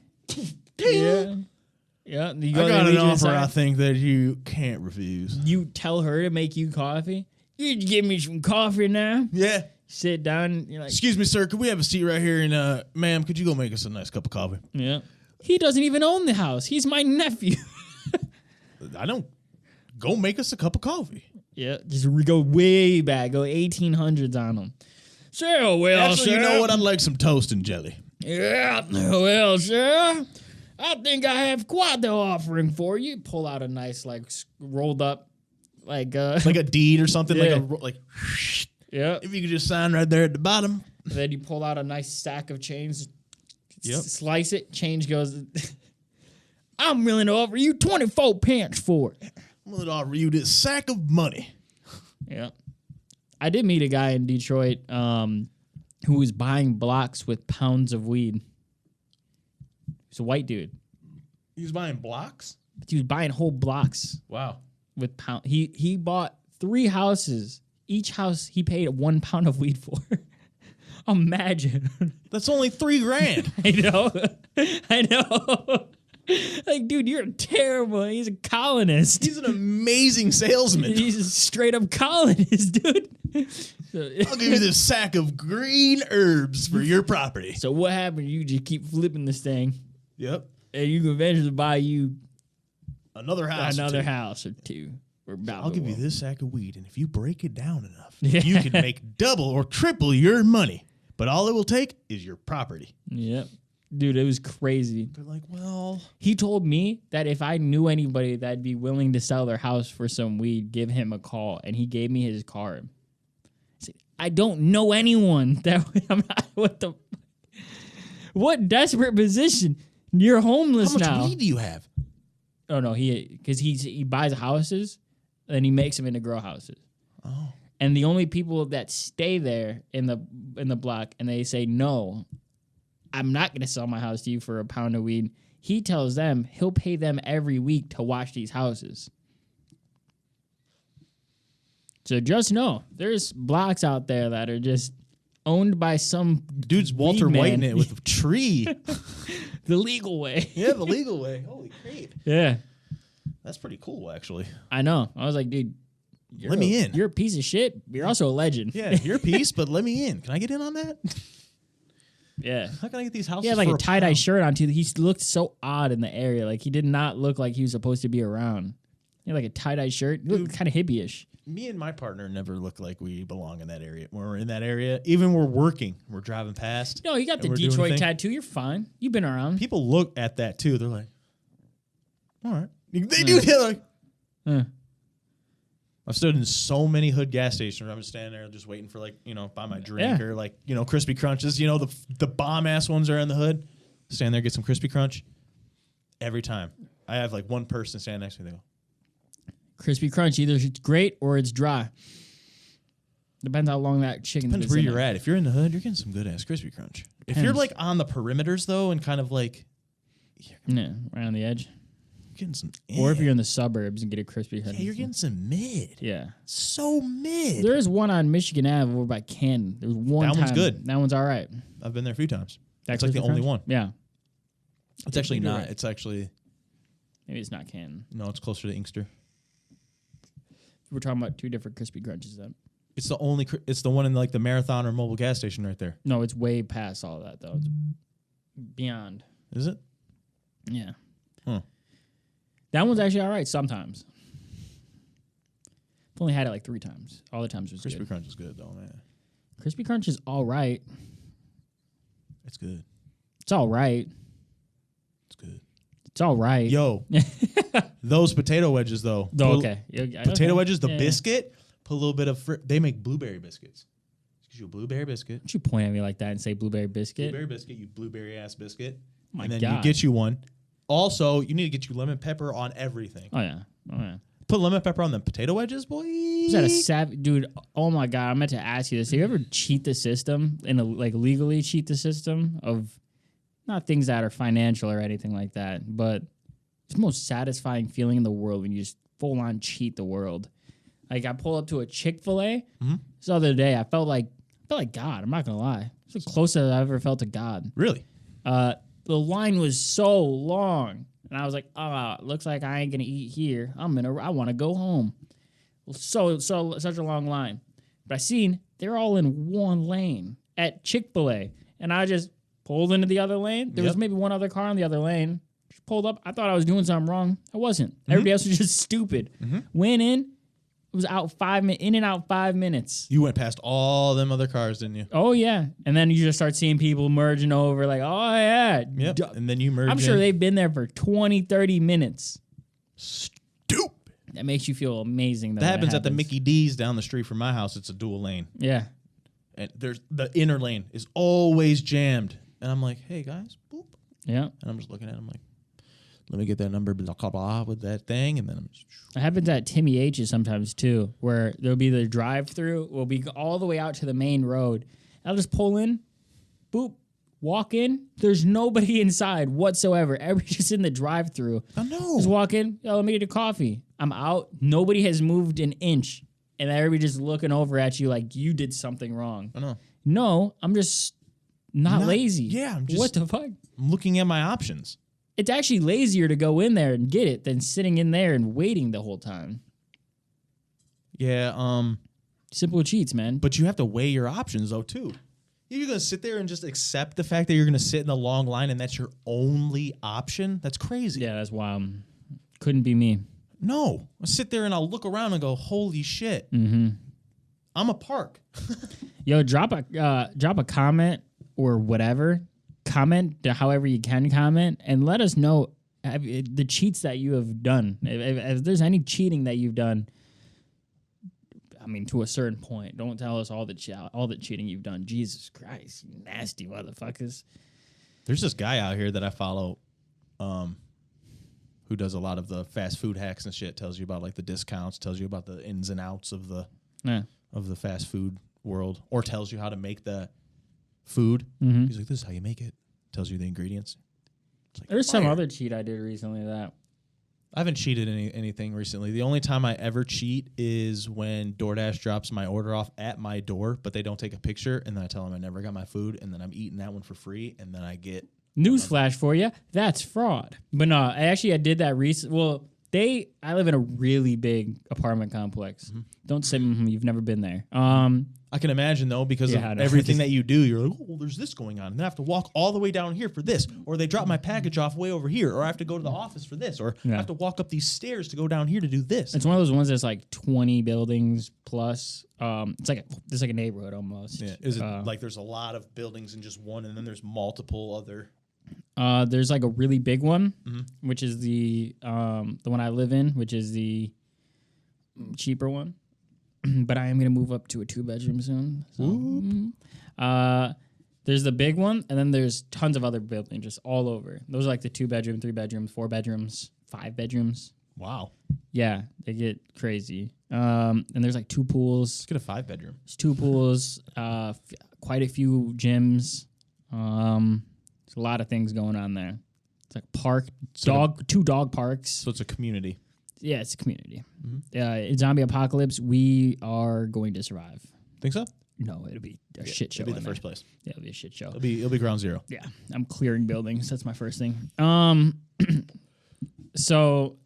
Yeah. I got an offer I think that you can't refuse. You tell her to make you coffee. You give me some coffee now. Yeah. Sit down. You're like, excuse me, sir. Could we have a seat right here? And, ma'am, could you go make us a nice cup of coffee? Yeah. He doesn't even own the house. He's my nephew. I don't. Go make us a cup of coffee. Yeah. Just go way back. Go 1800s on them. So, well, actually, sir. You know what? I'd like some toast and jelly. Yeah. Well, sir. I think I have quite the offering for you. Pull out a nice, like, rolled up, like a deed or something. Yeah. Yeah. If you could just sign right there at the bottom. And then you pull out a nice stack of change. Yep. Slice it. Change goes. I'm willing to offer you 24 pence for it. I'm willing to offer you this sack of money. Yeah. I did meet a guy in Detroit who was buying blocks with pounds of weed. He's a white dude. He was buying blocks? He was buying whole blocks. Wow. With pound. He bought 3 houses. Each house he paid 1 pound of weed for. Imagine. That's only $3,000. I know. Like, dude, you're terrible. He's a colonist. He's an amazing salesman. He's a straight up colonist, dude. I'll give you this sack of green herbs for your property. So what happened? You just keep flipping this thing. Yep. And you can eventually buy you another house or two. I'll give you this sack of weed, and if you break it down enough, you can make double or triple your money. But all it will take is your property. Yep. Dude, it was crazy. They're like, well... He told me that if I knew anybody that'd be willing to sell their house for some weed, give him a call. And he gave me his card. I don't know anyone that... I'm not... What desperate position? You're homeless now. How much weed do you have? Oh, no. Because he buys houses, and he makes them into grow houses. Oh. And the only people that stay there in the block and they say, no, I'm not going to sell my house to you for a pound of weed. He tells them he'll pay them every week to watch these houses. So just know, there's blocks out there that are just owned by some dude's Walter Whiting it with a tree. The legal way. Yeah, the legal way. Holy crap. Yeah. That's pretty cool, actually. I know. I was like, dude. Let me in. You're a piece of shit. You're also a legend. Yeah, you're a piece, but let me in. Can I get in on that? Yeah. How can I get these houses? He had like a tie-dye shirt on too. He looked so odd in the area. Like he did not look like he was supposed to be around. He had like a tie-dye shirt. He looked kind of hippie-ish. Me and my partner never look like we belong in that area. When we're in that area, even when we're working, we're driving past. No, you got the Detroit tattoo. You're fine. You've been around. People look at that too. They're like, all right. They do. They're like, I've stood in so many hood gas stations where I'm just standing there just waiting for buy my drink or Crispy Crunches. The bomb ass ones are in the hood. Stand there, get some Crispy Crunch. Every time. I have one person stand next to me. They go, Crispy Crunch, either it's great or it's dry. Depends how long that chicken's depends where you're at. If you're in the hood, you're getting some good ass Crispy Crunch. If you're on the perimeters though and kind of right on the edge. Getting some or if you're in the suburbs and get a Crispy Crunch. Yeah, you're getting some mid. Yeah. So mid. There is one on Michigan Ave over by Canton. There's one That one's good. That one's all right. I've been there a few times. That's Crispy the only Crunch? one. Yeah. It's actually not. Right. It's actually... Maybe it's not Canton. No, it's closer to Inkster. We're talking about two different Crispy Crunches then. It's the only... It's the one in the Marathon or Mobile gas station right there. No, it's way past all that though. It's beyond. Is it? Yeah. Huh. That one's actually all right sometimes. I've only had it 3 times. All the times it was Crispy good. Crunch is good though, man. Crispy Crunch is all right. It's good. It's all right. It's good. It's all right. Yo, those potato wedges though. Okay. Potato wedges, the biscuit, put a little bit of... They make blueberry biscuits. Gives you a blueberry biscuit. Don't you point at me like that and say blueberry biscuit? Blueberry biscuit, you blueberry ass biscuit. My and then God. you get you one. Also, you need to get you lemon pepper on everything. Oh yeah. Put lemon pepper on the potato wedges, boy. Is that a savage dude? Oh my God! I meant to ask you this. Have you ever cheat the system legally cheat the system of not things that are financial or anything like that, but it's the most satisfying feeling in the world when you just full on cheat the world. I pulled up to a Chick-fil-A this other day. I felt like God. I'm not gonna lie. It's the closest I've ever felt to God. Really? The line was so long, and I was like, looks like I ain't gonna eat here. I want to go home. Well, such a long line. But I seen they're all in one lane at Chick-fil-A, and I just pulled into the other lane. There was maybe one other car in the other lane. Just pulled up. I thought I was doing something wrong. I wasn't. Everybody else was just stupid. Went in. It was out in and out 5 minutes. You went past all them other cars, didn't you? Oh, yeah. And then you just start seeing people merging over oh, yeah. Yep. And then you merge I'm sure in. they've been there for 20, 30 minutes. Stupid. That makes you feel amazing. That happens at the Mickey D's down the street from my house. It's a dual lane. Yeah. And there's the inner lane is always jammed. And I'm like, hey, guys. Boop. Yeah. And I'm just looking at them like, let me get that number, blah, blah, blah, with that thing. And then I'm just... It happens at Timmy H's sometimes, too, where there'll be the drive-through. We'll be all the way out to the main road. I'll just pull in, boop, walk in. There's nobody inside whatsoever. Everybody's just in the drive-through. Oh, no. Just walk in. Let me get a coffee. I'm out. Nobody has moved an inch. And everybody just looking over at you like you did something wrong. I know. No, I'm just not lazy. Yeah, I'm just... What the fuck? I'm looking at my options. It's actually lazier to go in there and get it than sitting in there and waiting the whole time. Yeah, Simple cheats, man. but you have to weigh your options, though, too. You're going to sit there and just accept the fact that you're going to sit in the long line and that's your only option? That's crazy. Yeah, that's wild. Couldn't be me. No. I'll sit there and I'll look around and go, holy shit. Mm-hmm. I'm a park. Yo, drop a comment or whatever. Comment however you can comment and let us know the cheats that you have done. If there's any cheating that you've done, I mean, to a certain point. Don't tell us all the cheating you've done. Jesus Christ, you nasty motherfuckers. There's this guy out here that I follow who does a lot of the fast food hacks and shit. Tells you about the discounts, tells you about the ins and outs of the fast food world, or tells you how to make the food. Mm-hmm. He's like, this is how you make it. Tells you the ingredients. There's some other cheat I did recently that I haven't cheated anything recently. The only time I ever cheat is when DoorDash drops my order off at my door, but they don't take a picture, and then I tell them I never got my food, and then I'm eating that one for free, and then I get... Newsflash for you, that's fraud. But no, I did that recently. Well, I live in a really big apartment complex. Mm-hmm. Don't say you've never been there. I can imagine, though, because of everything that you do, you're like, oh, well, there's this going on. And I have to walk all the way down here for this. Or they drop my package off way over here. Or I have to go to the office for this. Or I have to walk up these stairs to go down here to do this. It's one of those ones that's 20 buildings plus. It's like a neighborhood almost. Yeah. Is it there's a lot of buildings in just one, and then there's multiple other... There's a really big one, which is the one I live in, which is the cheaper one. But I am going to move up to a 2-bedroom soon. So, there's the big one, and then there's tons of other buildings just all over. Those are like the 2-bedroom, 3-bedrooms, 4-bedrooms, 5-bedrooms. Wow. Yeah, they get crazy. And there's like 2 pools. Let's get a 5-bedroom. There's 2 pools, quite a few gyms. There's a lot of things going on there. It's like 2 dog parks. So it's a community. Yeah, it's a community. In zombie apocalypse, we are going to survive. Think so? No, it'll be a shit show. It'll be the first place. Yeah, it'll be a shit show. It'll be ground zero. Yeah, I'm clearing buildings. That's my first thing. So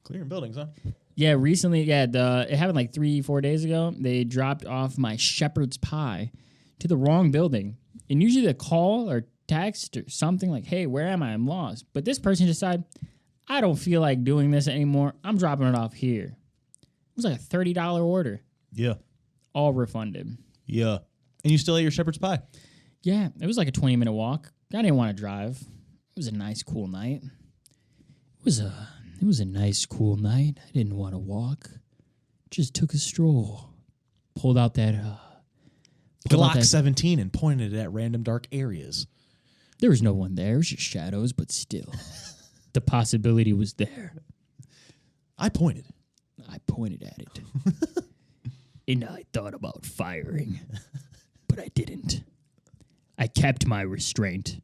Clearing buildings, huh? yeah, recently, it happened like 3-4 days ago. They dropped off my shepherd's pie to the wrong building. And usually they call or text or something like, hey, where am I? I'm lost. But this person decided, I don't feel like doing this anymore. I'm dropping it off here. It was like a $30 order. Yeah. All refunded. Yeah. And you still ate your shepherd's pie? Yeah, it was like a 20-minute walk. I didn't want to drive. It was a nice, cool night. It was a nice, cool night. I didn't want to walk. Just took a stroll. Pulled out that Glock 17 and pointed it at random dark areas. There was no one there. It was just shadows, but still. The possibility was there. I pointed at it. And I thought about firing, but I didn't. I kept my restraint.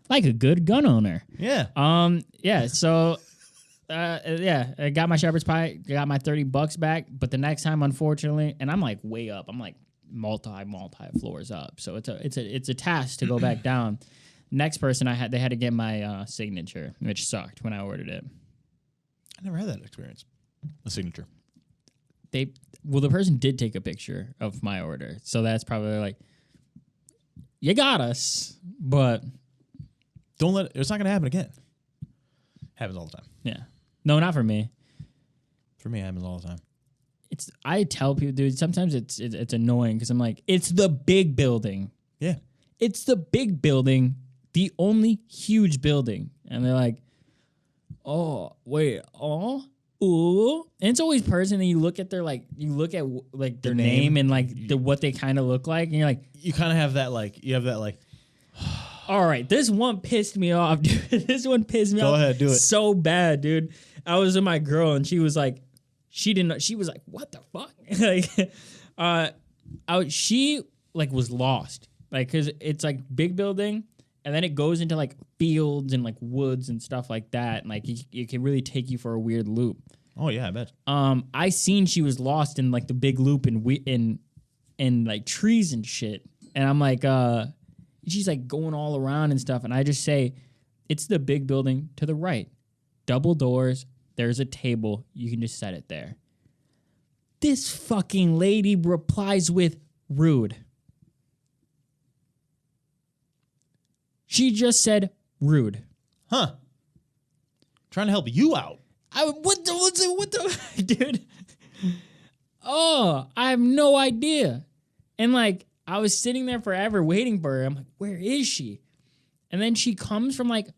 Like a good gun owner. Yeah. So I got my shepherd's pie, got my $30 back, but the next time, unfortunately, and I'm like way up. I'm like multi floors up. So it's a task to go back down. Next person they had to get my signature, which sucked when I ordered it. I never had that experience. A signature. The person did take a picture of my order, so that's probably like, you got us, but don't let it's not gonna happen again. Happens all the time. Yeah, no, not for me. For me, it happens all the time. I tell people, dude, sometimes it's annoying because I'm like, it's the big building. Yeah, it's the big building, the only huge building, and they're like, oh wait, oh. Ooh, and it's always person that you look at their their name and like what they kind of look like, and you're like, you kind of have that all right, this one pissed me off, dude. This one pissed me off. Go ahead, do it. So bad, dude. I was with my girl and she was like, she didn't know. She was like, what the fuck? She like was lost, like because it's like big building. And then it goes into like fields and like woods and stuff like that. And like it can really take you for a weird loop. Oh yeah, I bet. I seen she was lost in like the big loop in like trees and shit. And I'm like, she's like going all around and stuff. And I just say, it's the big building to the right. Double doors. There's a table. You can just set it there. This fucking lady replies with rude. She just said rude. Huh. Trying to help you out. What the dude? Oh, I have no idea. And like I was sitting there forever waiting for her. I'm like, where is she? And then she comes from like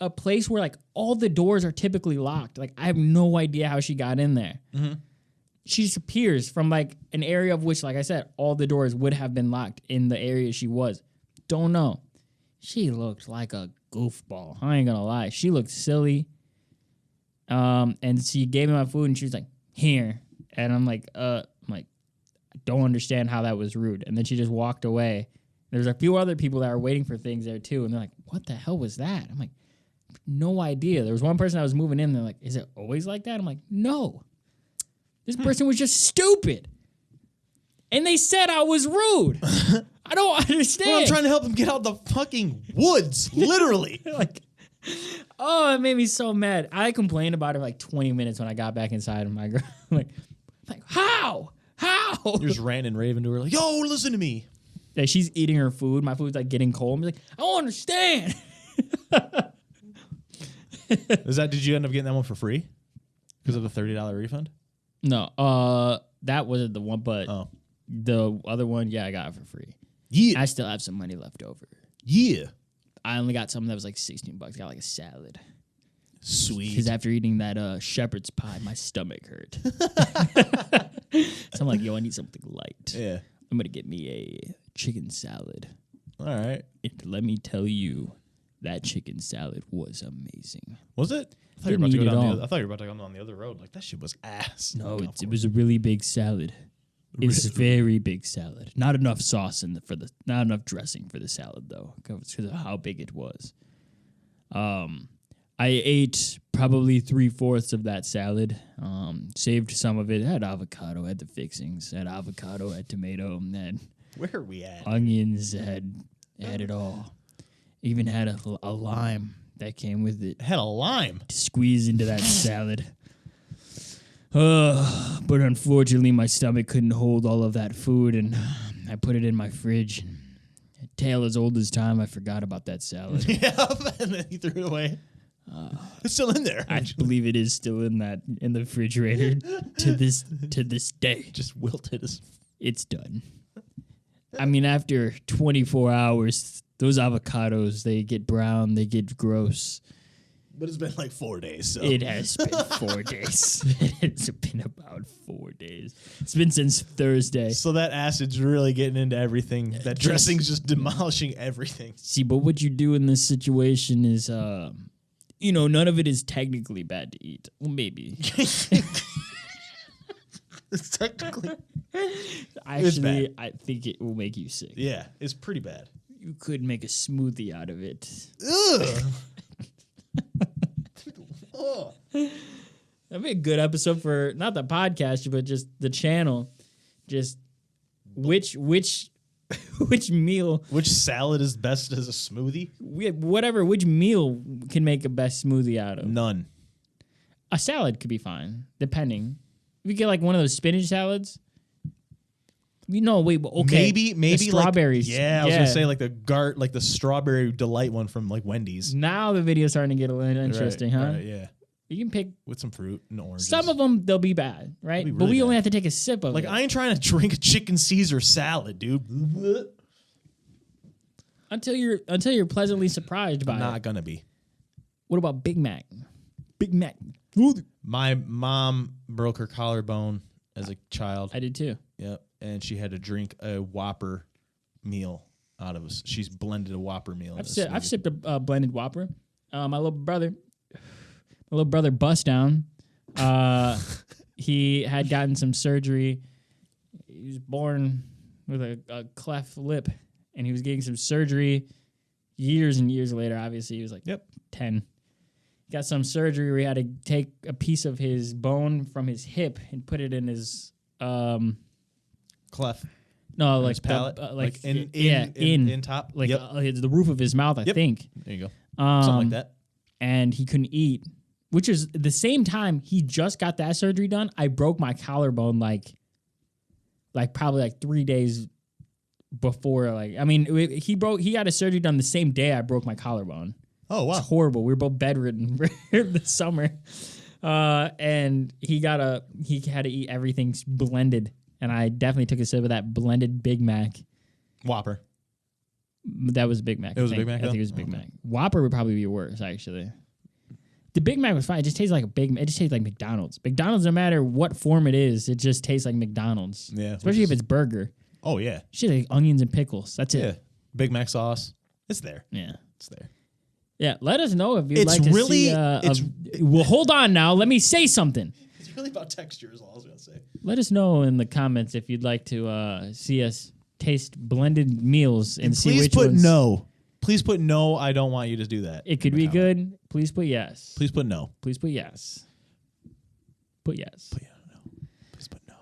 a place where like all the doors are typically locked. Like I have no idea how she got in there. Mm-hmm. She just appears from like an area of which, like I said, all the doors would have been locked in the area she was. Don't know. She looked like a goofball. I ain't gonna lie. She looked silly. And she gave me my food and she was like, here. And I'm like, I don't understand how that was rude. And then she just walked away. There's a few other people that are waiting for things there too. And they're like, what the hell was that? I'm like, no idea. There was one person I was moving in. They're like, is it always like that? I'm like, no. This person was just stupid. And they said I was rude. I don't understand. Well, I'm trying to help them get out the fucking woods, literally. Like, oh, it made me so mad. I complained about it for like 20 minutes when I got back inside of my girl. like, how? You just ran and raving to her like, yo, listen to me. Yeah, she's eating her food. My food's like getting cold. I'm like, I don't understand. Did you end up getting that one for free? Because of the $30 refund? No, that wasn't the one, but the other one, yeah, I got it for free. Yeah. I still have some money left over. Yeah. I only got something that was like $16. Got like a salad. Sweet. Because after eating that shepherd's pie, my stomach hurt. So I'm like, yo, I need something light. Yeah. I'm going to get me a chicken salad. All right. And let me tell you, that chicken salad was amazing. Was it? I thought you were about to go down the other road. Like, that shit was ass. No, it was a really big salad. It was a very big salad. Not enough sauce not enough dressing for the salad though, because of how big it was. I ate probably 3/4 of that salad. Saved some of it. Had avocado, had the fixings. Had avocado, had tomato, and then where are we at? Onions, had it all. Even had a lime that came with it. Had a lime to squeeze into that salad. But unfortunately, my stomach couldn't hold all of that food, and I put it in my fridge. A tale as old as time, I forgot about that salad. Yeah, and then he threw it away. It's still in there. I believe it is still in the refrigerator to this day. Just wilted. It's done. I mean, after 24 hours, those avocados, they get brown, they get gross. But it's been like 4 days. So. It has been 4 days. It's been about 4 days. It's been since Thursday. So that acid's really getting into everything. That dressing's just demolishing everything. See, but what you do in this situation is, none of it is technically bad to eat. Well, maybe. It's technically. Actually, I think it will make you sick. Yeah, it's pretty bad. You could make a smoothie out of it. Ugh. That'd be a good episode for not the podcast, but just the channel. Just which meal, which salad is best as a smoothie? Which meal can make a best smoothie out of? None. A salad could be fine, depending. If you get like one of those spinach salads. Okay. Maybe the strawberries. Like, I was gonna say like the strawberry delight one from like Wendy's. Now the video's starting to get a little interesting, huh? Right, yeah. You can pick with some fruit and oranges. Some of them they'll be bad, right? But we only have to take a sip of it. Like I ain't trying to drink a chicken Caesar salad, dude. Until you're pleasantly surprised by it. Not gonna be. What about Big Mac? Big Mac. My mom broke her collarbone as a child. I did too. Yep. And she had to drink a Whopper meal out of us. She's blended a Whopper meal. I've sipped a blended Whopper. My little brother bust down. He had gotten some surgery. He was born with a cleft lip, and he was getting some surgery years and years later. Obviously, he was like 10. He got some surgery where he had to take a piece of his bone from his hip and put it in his cleft. No, like palate, in top, like the roof of his mouth. I think. There you go. Something like that. And he couldn't eat, which is the same time he just got that surgery done. I broke my collarbone like probably like 3 days before. He got his surgery done the same day I broke my collarbone. Oh wow, it's horrible. We were both bedridden this summer, and he had to eat everything blended. And I definitely took a sip of that blended Big Mac. Whopper. That was a Big Mac. It was a Big Mac? I think it was a Big Mac. Whopper would probably be worse, actually. The Big Mac was fine. It just tastes like it just tastes like McDonald's. McDonald's, no matter what form it is, it just tastes like McDonald's. Yeah. Especially if it's burger. Oh, yeah. Shit, like onions and pickles. That's it. Yeah. Big Mac sauce. It's there. Yeah. It's there. Yeah. Let us know if you'd like to see. Well, hold on now. Let me say something. It's really about texture is all I was going to say. Let us know in the comments if you'd like to see us taste blended meals and see which ones. Please put no. Please put no. I don't want you to do that. It could be good. Please put yes. Please put no. Please put yes. Put yes. No. Please put no.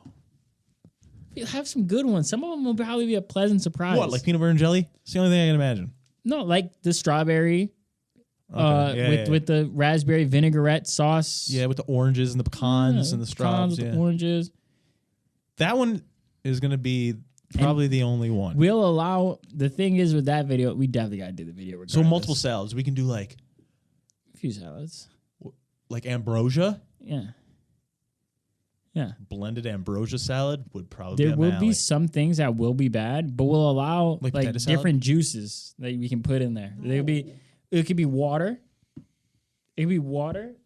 You'll have some good ones. Some of them will probably be a pleasant surprise. What, like peanut butter and jelly? It's the only thing I can imagine. No, like the strawberry. Okay. With the raspberry vinaigrette sauce. Yeah, with the oranges and the pecans and the straws. The oranges. That one is going to be probably the only one. We'll allow. The thing is with that video, we definitely got to do the video regardless. So multiple salads. We can do like a few salads. Like ambrosia? Yeah. Yeah. Blended ambrosia salad would probably there will be some things that will be bad, but we'll allow like different juices that we can put in there. It could be water. It could be water.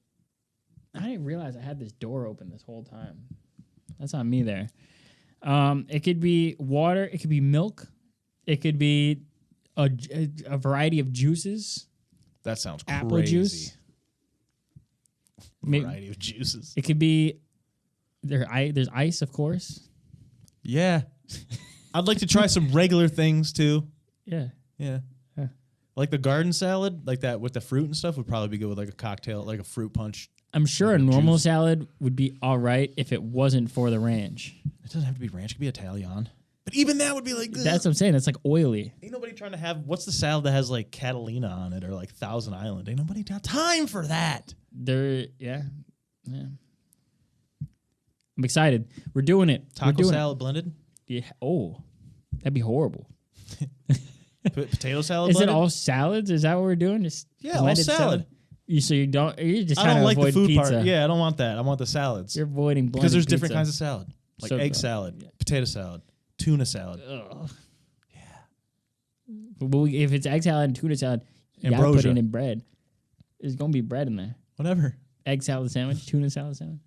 I didn't realize I had this door open this whole time. That's on me there. It could be water. It could be milk. It could be a variety of juices. That sounds Apple crazy. juice. Variety of juices. It could be there's ice, of course. Yeah. I'd like to try some regular things too. Yeah. Yeah. Like the garden salad, like that with the fruit and stuff would probably be good with like a cocktail, like a fruit punch. I'm sure a normal salad would be all right if it wasn't for the ranch. It doesn't have to be ranch. It could be Italian. But even that would be like... That's what I'm saying. That's like oily. Ain't nobody trying to have... What's the salad that has like Catalina on it or like Thousand Island? Ain't nobody got time for that. Yeah. I'm excited. We're doing it. Taco salad blended? Yeah. Oh, that'd be horrible. Potato salad Is blended? it all salads? Is that what we're doing? Just all salad. You just I don't like the food pizza. part. Yeah, I don't want that. I want the salads. You're avoiding blended because there's different pizza. kinds of salad. Like So egg good. salad, potato salad, tuna salad. Ugh. But if it's egg salad and tuna salad, you gotta Ambrosia. put it in bread. There's gonna be bread in there. Whatever. Egg salad sandwich, tuna salad sandwich.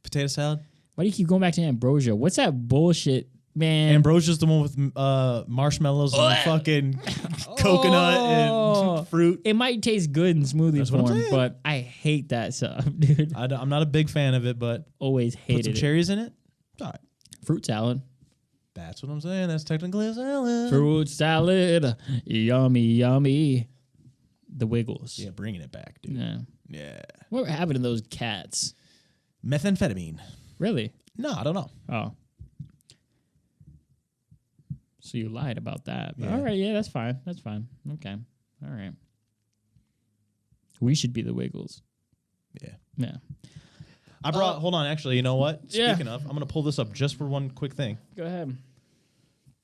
Potato salad. Why do you keep going back to ambrosia? What's that bullshit, man? Ambrosia's the one with marshmallows and fucking coconut and fruit. It might taste good in smoothie That's what I'm form, saying. but I hate that stuff, dude. I'm not a big fan of it, but Always put hated some it. cherries in it. It's all right. Fruit salad. That's what I'm saying. That's technically a salad. Fruit salad. Yummy, yummy. The Wiggles. Yeah, bringing it back, dude. Yeah. Yeah. What happened to those cats? Methamphetamine. Really? No, I don't know. Oh. So you lied about that. But Yeah. all right, yeah, that's fine. That's fine. Okay. All right. We should be the Wiggles. Yeah. Yeah. I brought, hold on, actually, you know what? Yeah. Speaking of, I'm going to pull this up just for one quick thing. Go ahead.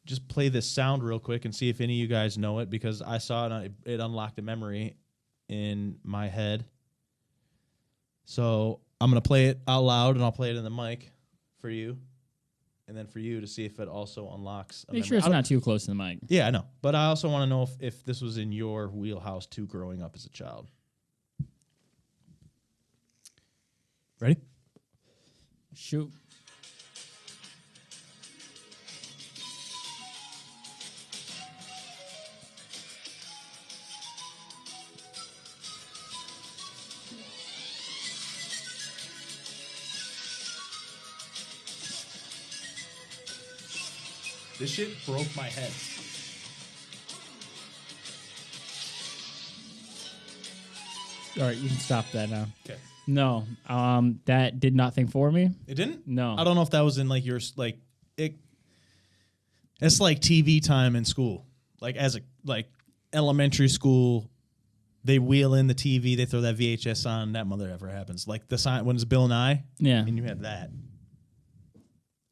Just play this sound real quick and see if any of you guys know it because I saw it and it unlocked a memory in my head. So I'm going to play it out loud and I'll play it in the mic for you. And then for you to see if it also unlocks a Make memory. sure it's not too close to the mic. Yeah, I know. But I also want to know if this was in your wheelhouse too growing up as a child. Ready? Shoot. This shit broke my head. All right, you can stop that now. Okay. No, that did nothing for me. It didn't? No. I don't know if that was in like your like it. It's like TV time in school. Like as a like elementary school, they wheel in the TV, they throw that VHS on, that mother ever happens. Like the sign when it's Bill Nye, Yeah. and you had that.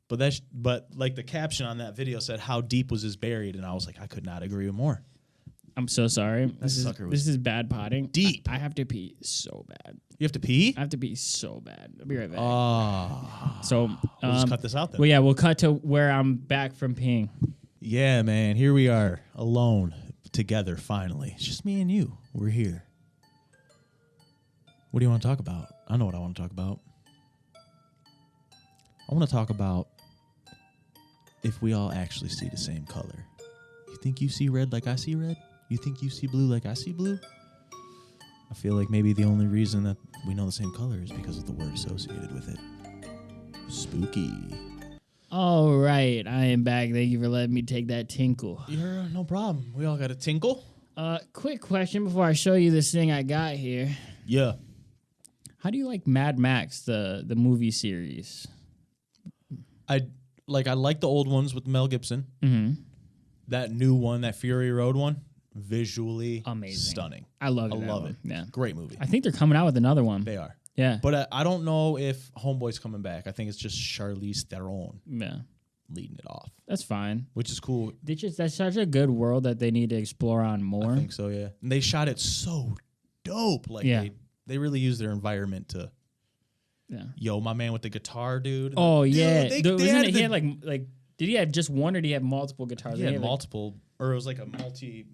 But but like the caption on that video said, "How deep was his buried?" And I was like, I could not agree with more. I'm so sorry. sucker was This is bad potting. deep. I have to pee so bad. You have to pee? I have to pee so bad. I'll be right back. Oh, So we'll just cut this out then. Well, yeah, we'll cut to where I'm back from peeing. Yeah, man. Here we are, alone, together, finally. It's just me and you. We're here. What do you want to talk about? I know what I want to talk about. I want to talk about if we all actually see the same color. You think you see red like I see red? You think you see blue like I see blue? I feel like maybe the only reason that we know the same color is because of the word associated with it. Spooky. All right, I am back. Thank you for letting me take that tinkle. You're no problem. We all got a tinkle. Quick question before I show you this thing I got here. Yeah. How do you like Mad Max, the movie series? I like the old ones with Mel Gibson. Mm-hmm. That new one, that Fury Road one, visually Amazing. stunning. I love it. I love it. Yeah. Great movie. I think they're coming out with another one. They are. Yeah. But I don't know if Homeboy's coming back. I think it's just Charlize Theron Yeah. leading it off, That's fine. which is cool. That's such a good world that they need to explore on more. I think so, yeah. And they shot it so dope. Like Yeah. they really used their environment to. Yeah. Yo, my man with the guitar, dude. Oh Dude, yeah. they Wasn't added it, he the- had like did he have just one or did he have multiple guitars? He had multiple, or it was like a multi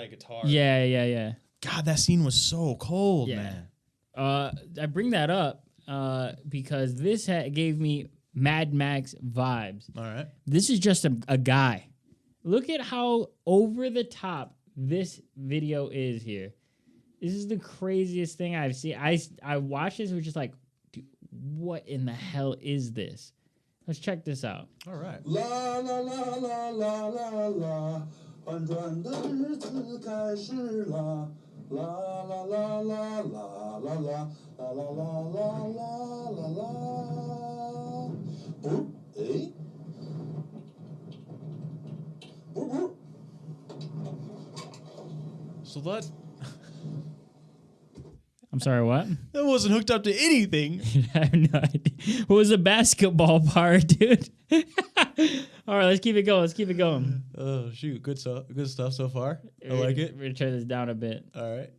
guitar. Yeah. God, that scene was so cold, Yeah. man. I bring that up because this gave me Mad Max vibes. All right. This is just a guy. Look at how over the top this video is here. This is the craziest thing I've seen. I watched this, which is like, dude, what in the hell is this? Let's check this out. All right. La la la la la la la，反转的日子开始啦！啦啦啦啦啦啦啦啦啦啦啦啦啦啦。不，哎，不。 So that I'm sorry, what? wasn't hooked up to anything. I have no idea. What was the basketball part, dude? All right, let's keep it going. Let's keep it going. Oh shoot, good stuff. Good stuff so far. I like it. We're gonna turn this down a bit. All right.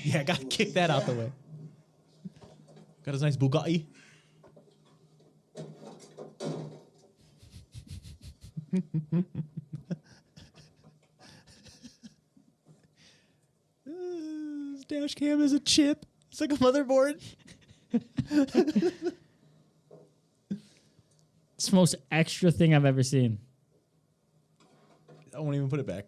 Yeah, gotta kick that out the way. Got his nice Bugatti. His dash cam is a chip. It's like a motherboard. It's the most extra thing I've ever seen. I won't even put it back.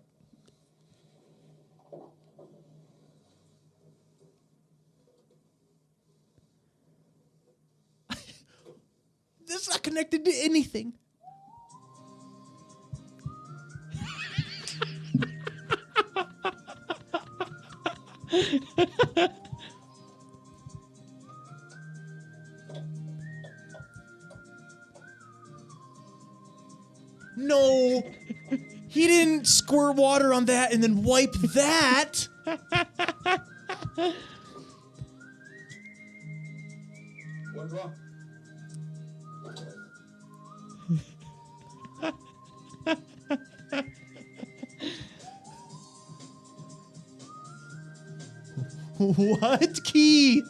This is not connected to anything. No, he didn't squirt water on that and then wipe that. What's wrong? What key?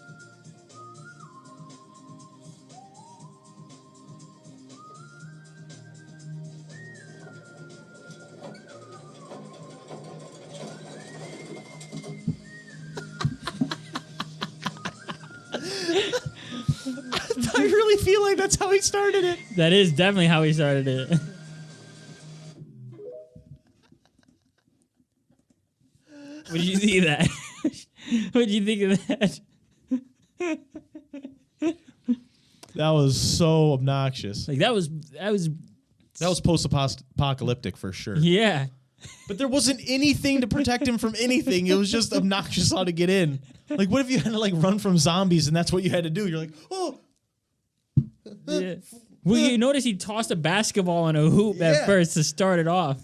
I really feel like that's how he started it. That is definitely how he started it. What did you think of that? What did you think of that? That was so obnoxious. Like that was Post-apocalyptic for sure. yeah. But there wasn't anything to protect him from anything. It was just obnoxious how to get in. Like, what if you had to like run from zombies and that's what you had to do? You're like, oh. Yeah. Well, you notice he tossed a basketball in a hoop Yeah. at first to start it off.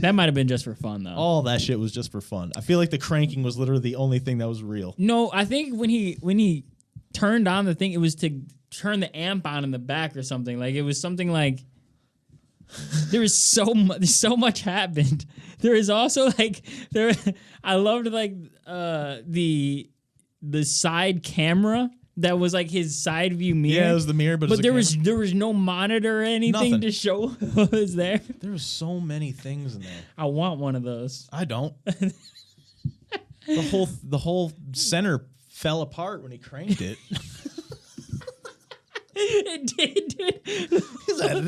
That might have been just for fun, though. All that shit was just for fun. I feel like the cranking was literally the only thing that was real. No, I think when he turned on the thing, it was to turn the amp on in the back or something. Like it was something like there was so much happened. There is also like I loved like the side camera that was like his side view mirror. Yeah, it was the mirror, but there was no monitor or anything Nothing. to show what was there. there was so many things in there. I want one of those. I don't. the whole center fell apart when he cranked it. It did, dude. He's like,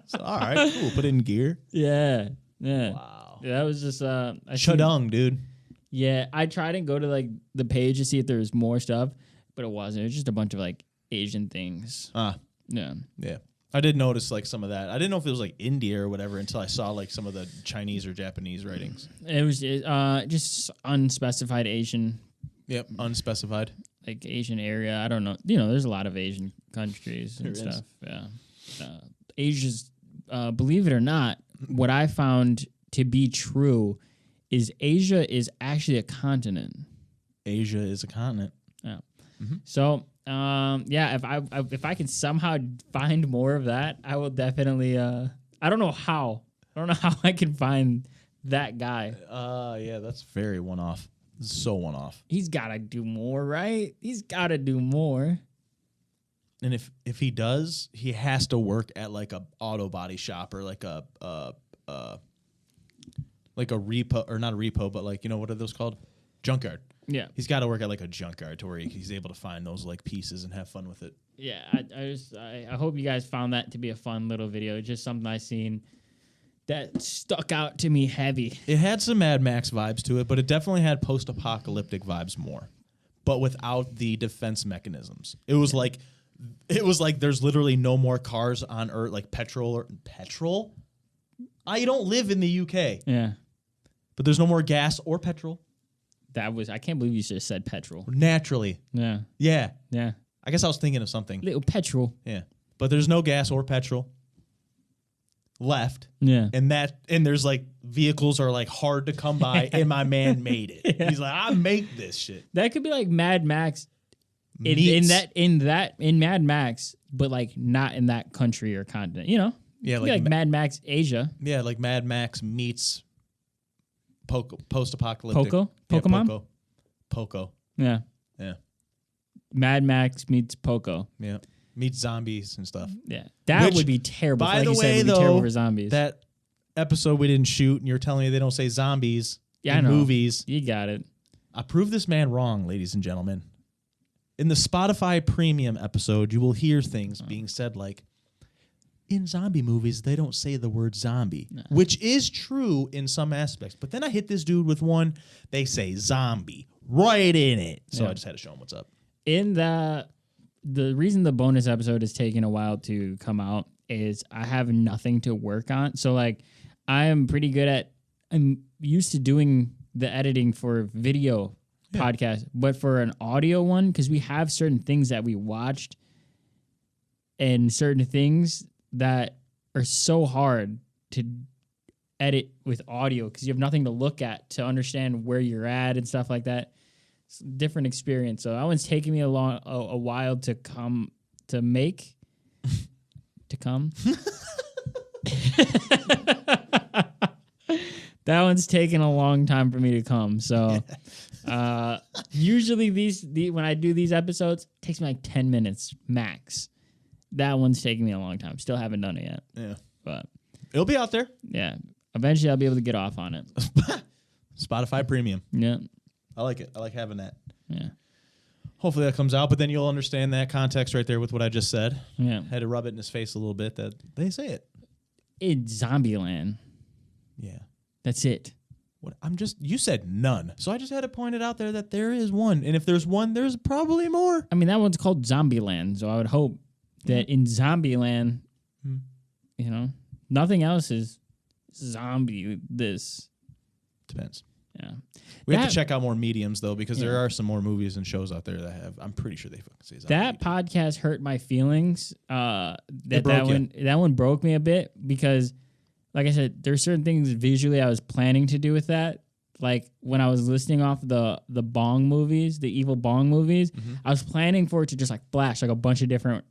so, all right, cool. Put it in gear. Yeah. Wow. Yeah, that was just Chadung, dude. Yeah, I tried and go to like the page to see if there was more stuff, but it wasn't. It was just a bunch of like Asian things. Yeah. Yeah. I did notice like some of that. I didn't know if it was like India or whatever until I saw like some of the Chinese or Japanese writings. It was just unspecified Asian, Yep, unspecified. like Asian area. I don't know. You know, there's a lot of Asian countries and There is. stuff. Yeah. Asia's, believe it or not, what I found to be true is Asia is actually a continent. Asia is a continent. Yeah. Mhm. So, yeah, if I can somehow find more of that, I will definitely. I don't know how. I don't know how I can find that guy. Yeah, that's very one-off. So one-off. He's got to do more, right? He's got to do more. And if he does, he has to work at like a auto body shop or like a repo, or not a repo, but like, what are those called? Junkyard. Yeah. He's got to work at like a junkyard to where he's able to find those like pieces and have fun with it. Yeah, I hope you guys found that to be a fun little video. Just something I seen that stuck out to me heavy. It had some Mad Max vibes to it, but it definitely had post-apocalyptic vibes more, but without the defense mechanisms. It was like there's literally no more cars on Earth, like petrol. I don't live in the UK. Yeah. But there's no more gas or petrol. I can't believe you just said petrol. Naturally. Yeah. Yeah. Yeah. I guess I was thinking of something. Little petrol. Yeah. But there's no gas or petrol left. Yeah. And there's like vehicles are like hard to come by and my man made it. Yeah. He's like, I make this shit. That could be like Mad Max in Mad Max, but like not in that country or continent, Yeah, like Mad Max Asia. Yeah, like Mad Max meets post-apocalyptic. Pokemon? Yeah, Poco. Yeah. Yeah. Mad Max meets Poco. Yeah. Meets zombies and stuff. Yeah. That would be terrible. By like the you way, said, would be terrible for zombies. That episode we didn't shoot, and you're telling me they don't say zombies in movies. You got it. I proved this man wrong, ladies and gentlemen. In the Spotify Premium episode, you will hear things being said like, in zombie movies, they don't say the word zombie, which is true in some aspects. But then I hit this dude with one, they say zombie right in it. So I just had to show him what's up. In the reason the bonus episode is taking a while to come out is I have nothing to work on. So like I'm used to doing the editing for video podcasts, but for an audio one, because we have certain things that we watched and certain things that are so hard to edit with audio because you have nothing to look at to understand where you're at and stuff like that. It's a different experience. So that one's taking me a while to come to make to come. That one's taking a long time for me to come. So usually when I do these episodes, it takes me like 10 minutes max. That one's taking me a long time. Still haven't done it yet. Yeah. But it'll be out there. Yeah. Eventually I'll be able to get off on it. Spotify Premium. Yeah. I like it. I like having that. Yeah. Hopefully that comes out, but then you'll understand that context right there with what I just said. Yeah. Had to rub it in his face a little bit that they say it. It's Zombieland. Yeah. That's it. You said none. So I just had to point it out there that there is one. And if there's one, there's probably more. I mean, that one's called Zombieland. So I would hope that in Zombieland, nothing else is zombie this. Depends. Yeah. We have to check out more mediums, though, because there are some more movies and shows out there that have, I'm pretty sure they fucking say zombie. That podcast hurt my feelings. That one broke me a bit because, like I said, there's certain things visually I was planning to do with that. Like when I was listing off the Bong movies, the evil Bong movies, I was planning for it to just like flash like a bunch of different.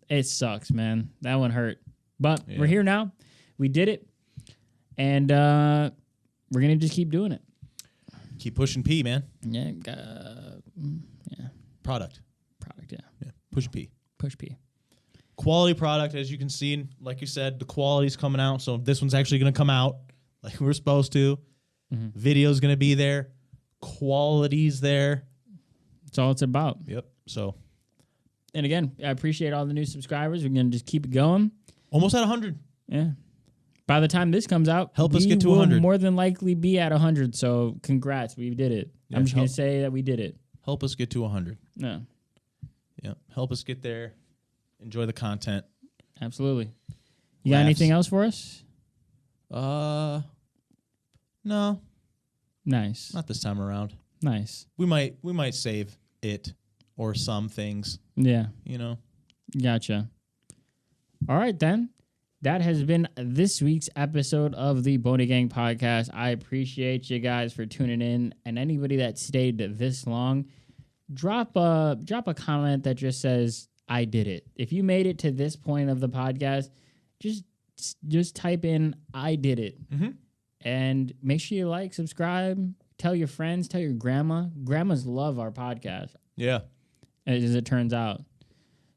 It sucks, man. That one hurt. But we're here now. We did it. And we're going to just keep doing it. Keep pushing P, man. Yeah. Product, yeah. Push P. Push P. Quality product, as you can see, like you said, the quality's coming out. So this one's actually going to come out like we're supposed to. Video's going to be there. Quality's there. That's all it's about. Yep. So. And again, I appreciate all the new subscribers. We're going to just keep it going. Almost at 100. Yeah. By the time this comes out, help us get to 100. We'll more than likely be at 100. So congrats, we did it. Yeah, I'm just going to say that we did it. Help us get to 100. No. Yeah. Help us get there. Enjoy the content. Absolutely. You got anything else for us? No. Nice. Not this time around. Nice. We might save it or some things. Yeah. Gotcha. All right, then. That has been this week's episode of the Boney Gang podcast. I appreciate you guys for tuning in, and anybody that stayed this long, drop a comment that just says I did it. If you made it to this point of the podcast, just type in I did it, and make sure you like, subscribe, tell your friends, tell your grandma. Grandmas love our podcast. Yeah, as it turns out.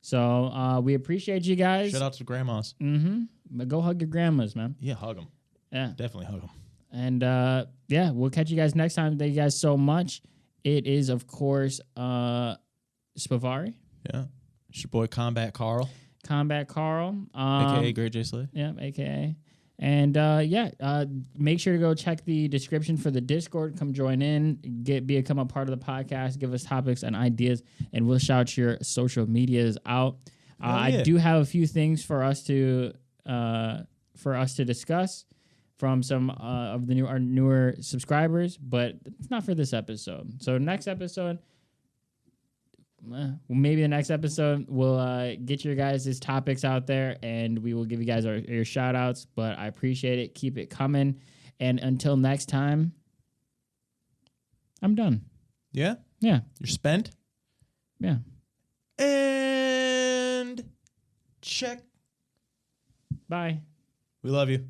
So we appreciate you guys. Shout out to grandmas. But go hug your grandmas, man. Yeah, hug them. Yeah. Definitely hug them. And yeah, we'll catch you guys next time. Thank you guys so much. It is, of course, Spavari. Yeah. It's your boy Combat Carl. Combat Carl. AKA Great J Slay. Yeah, AKA. And make sure to go check the description for the Discord. Come join in, become a part of the podcast, give us topics and ideas, and we'll shout your social medias out. I do have a few things for us to discuss from some of our newer subscribers, but it's not for this episode. So next episode, maybe the next episode, we'll get your guys' topics out there, and we will give you guys your shout outs. But I appreciate it. Keep it coming. And until next time, I'm done. Yeah? Yeah. You're spent? Yeah. And check. Bye. We love you.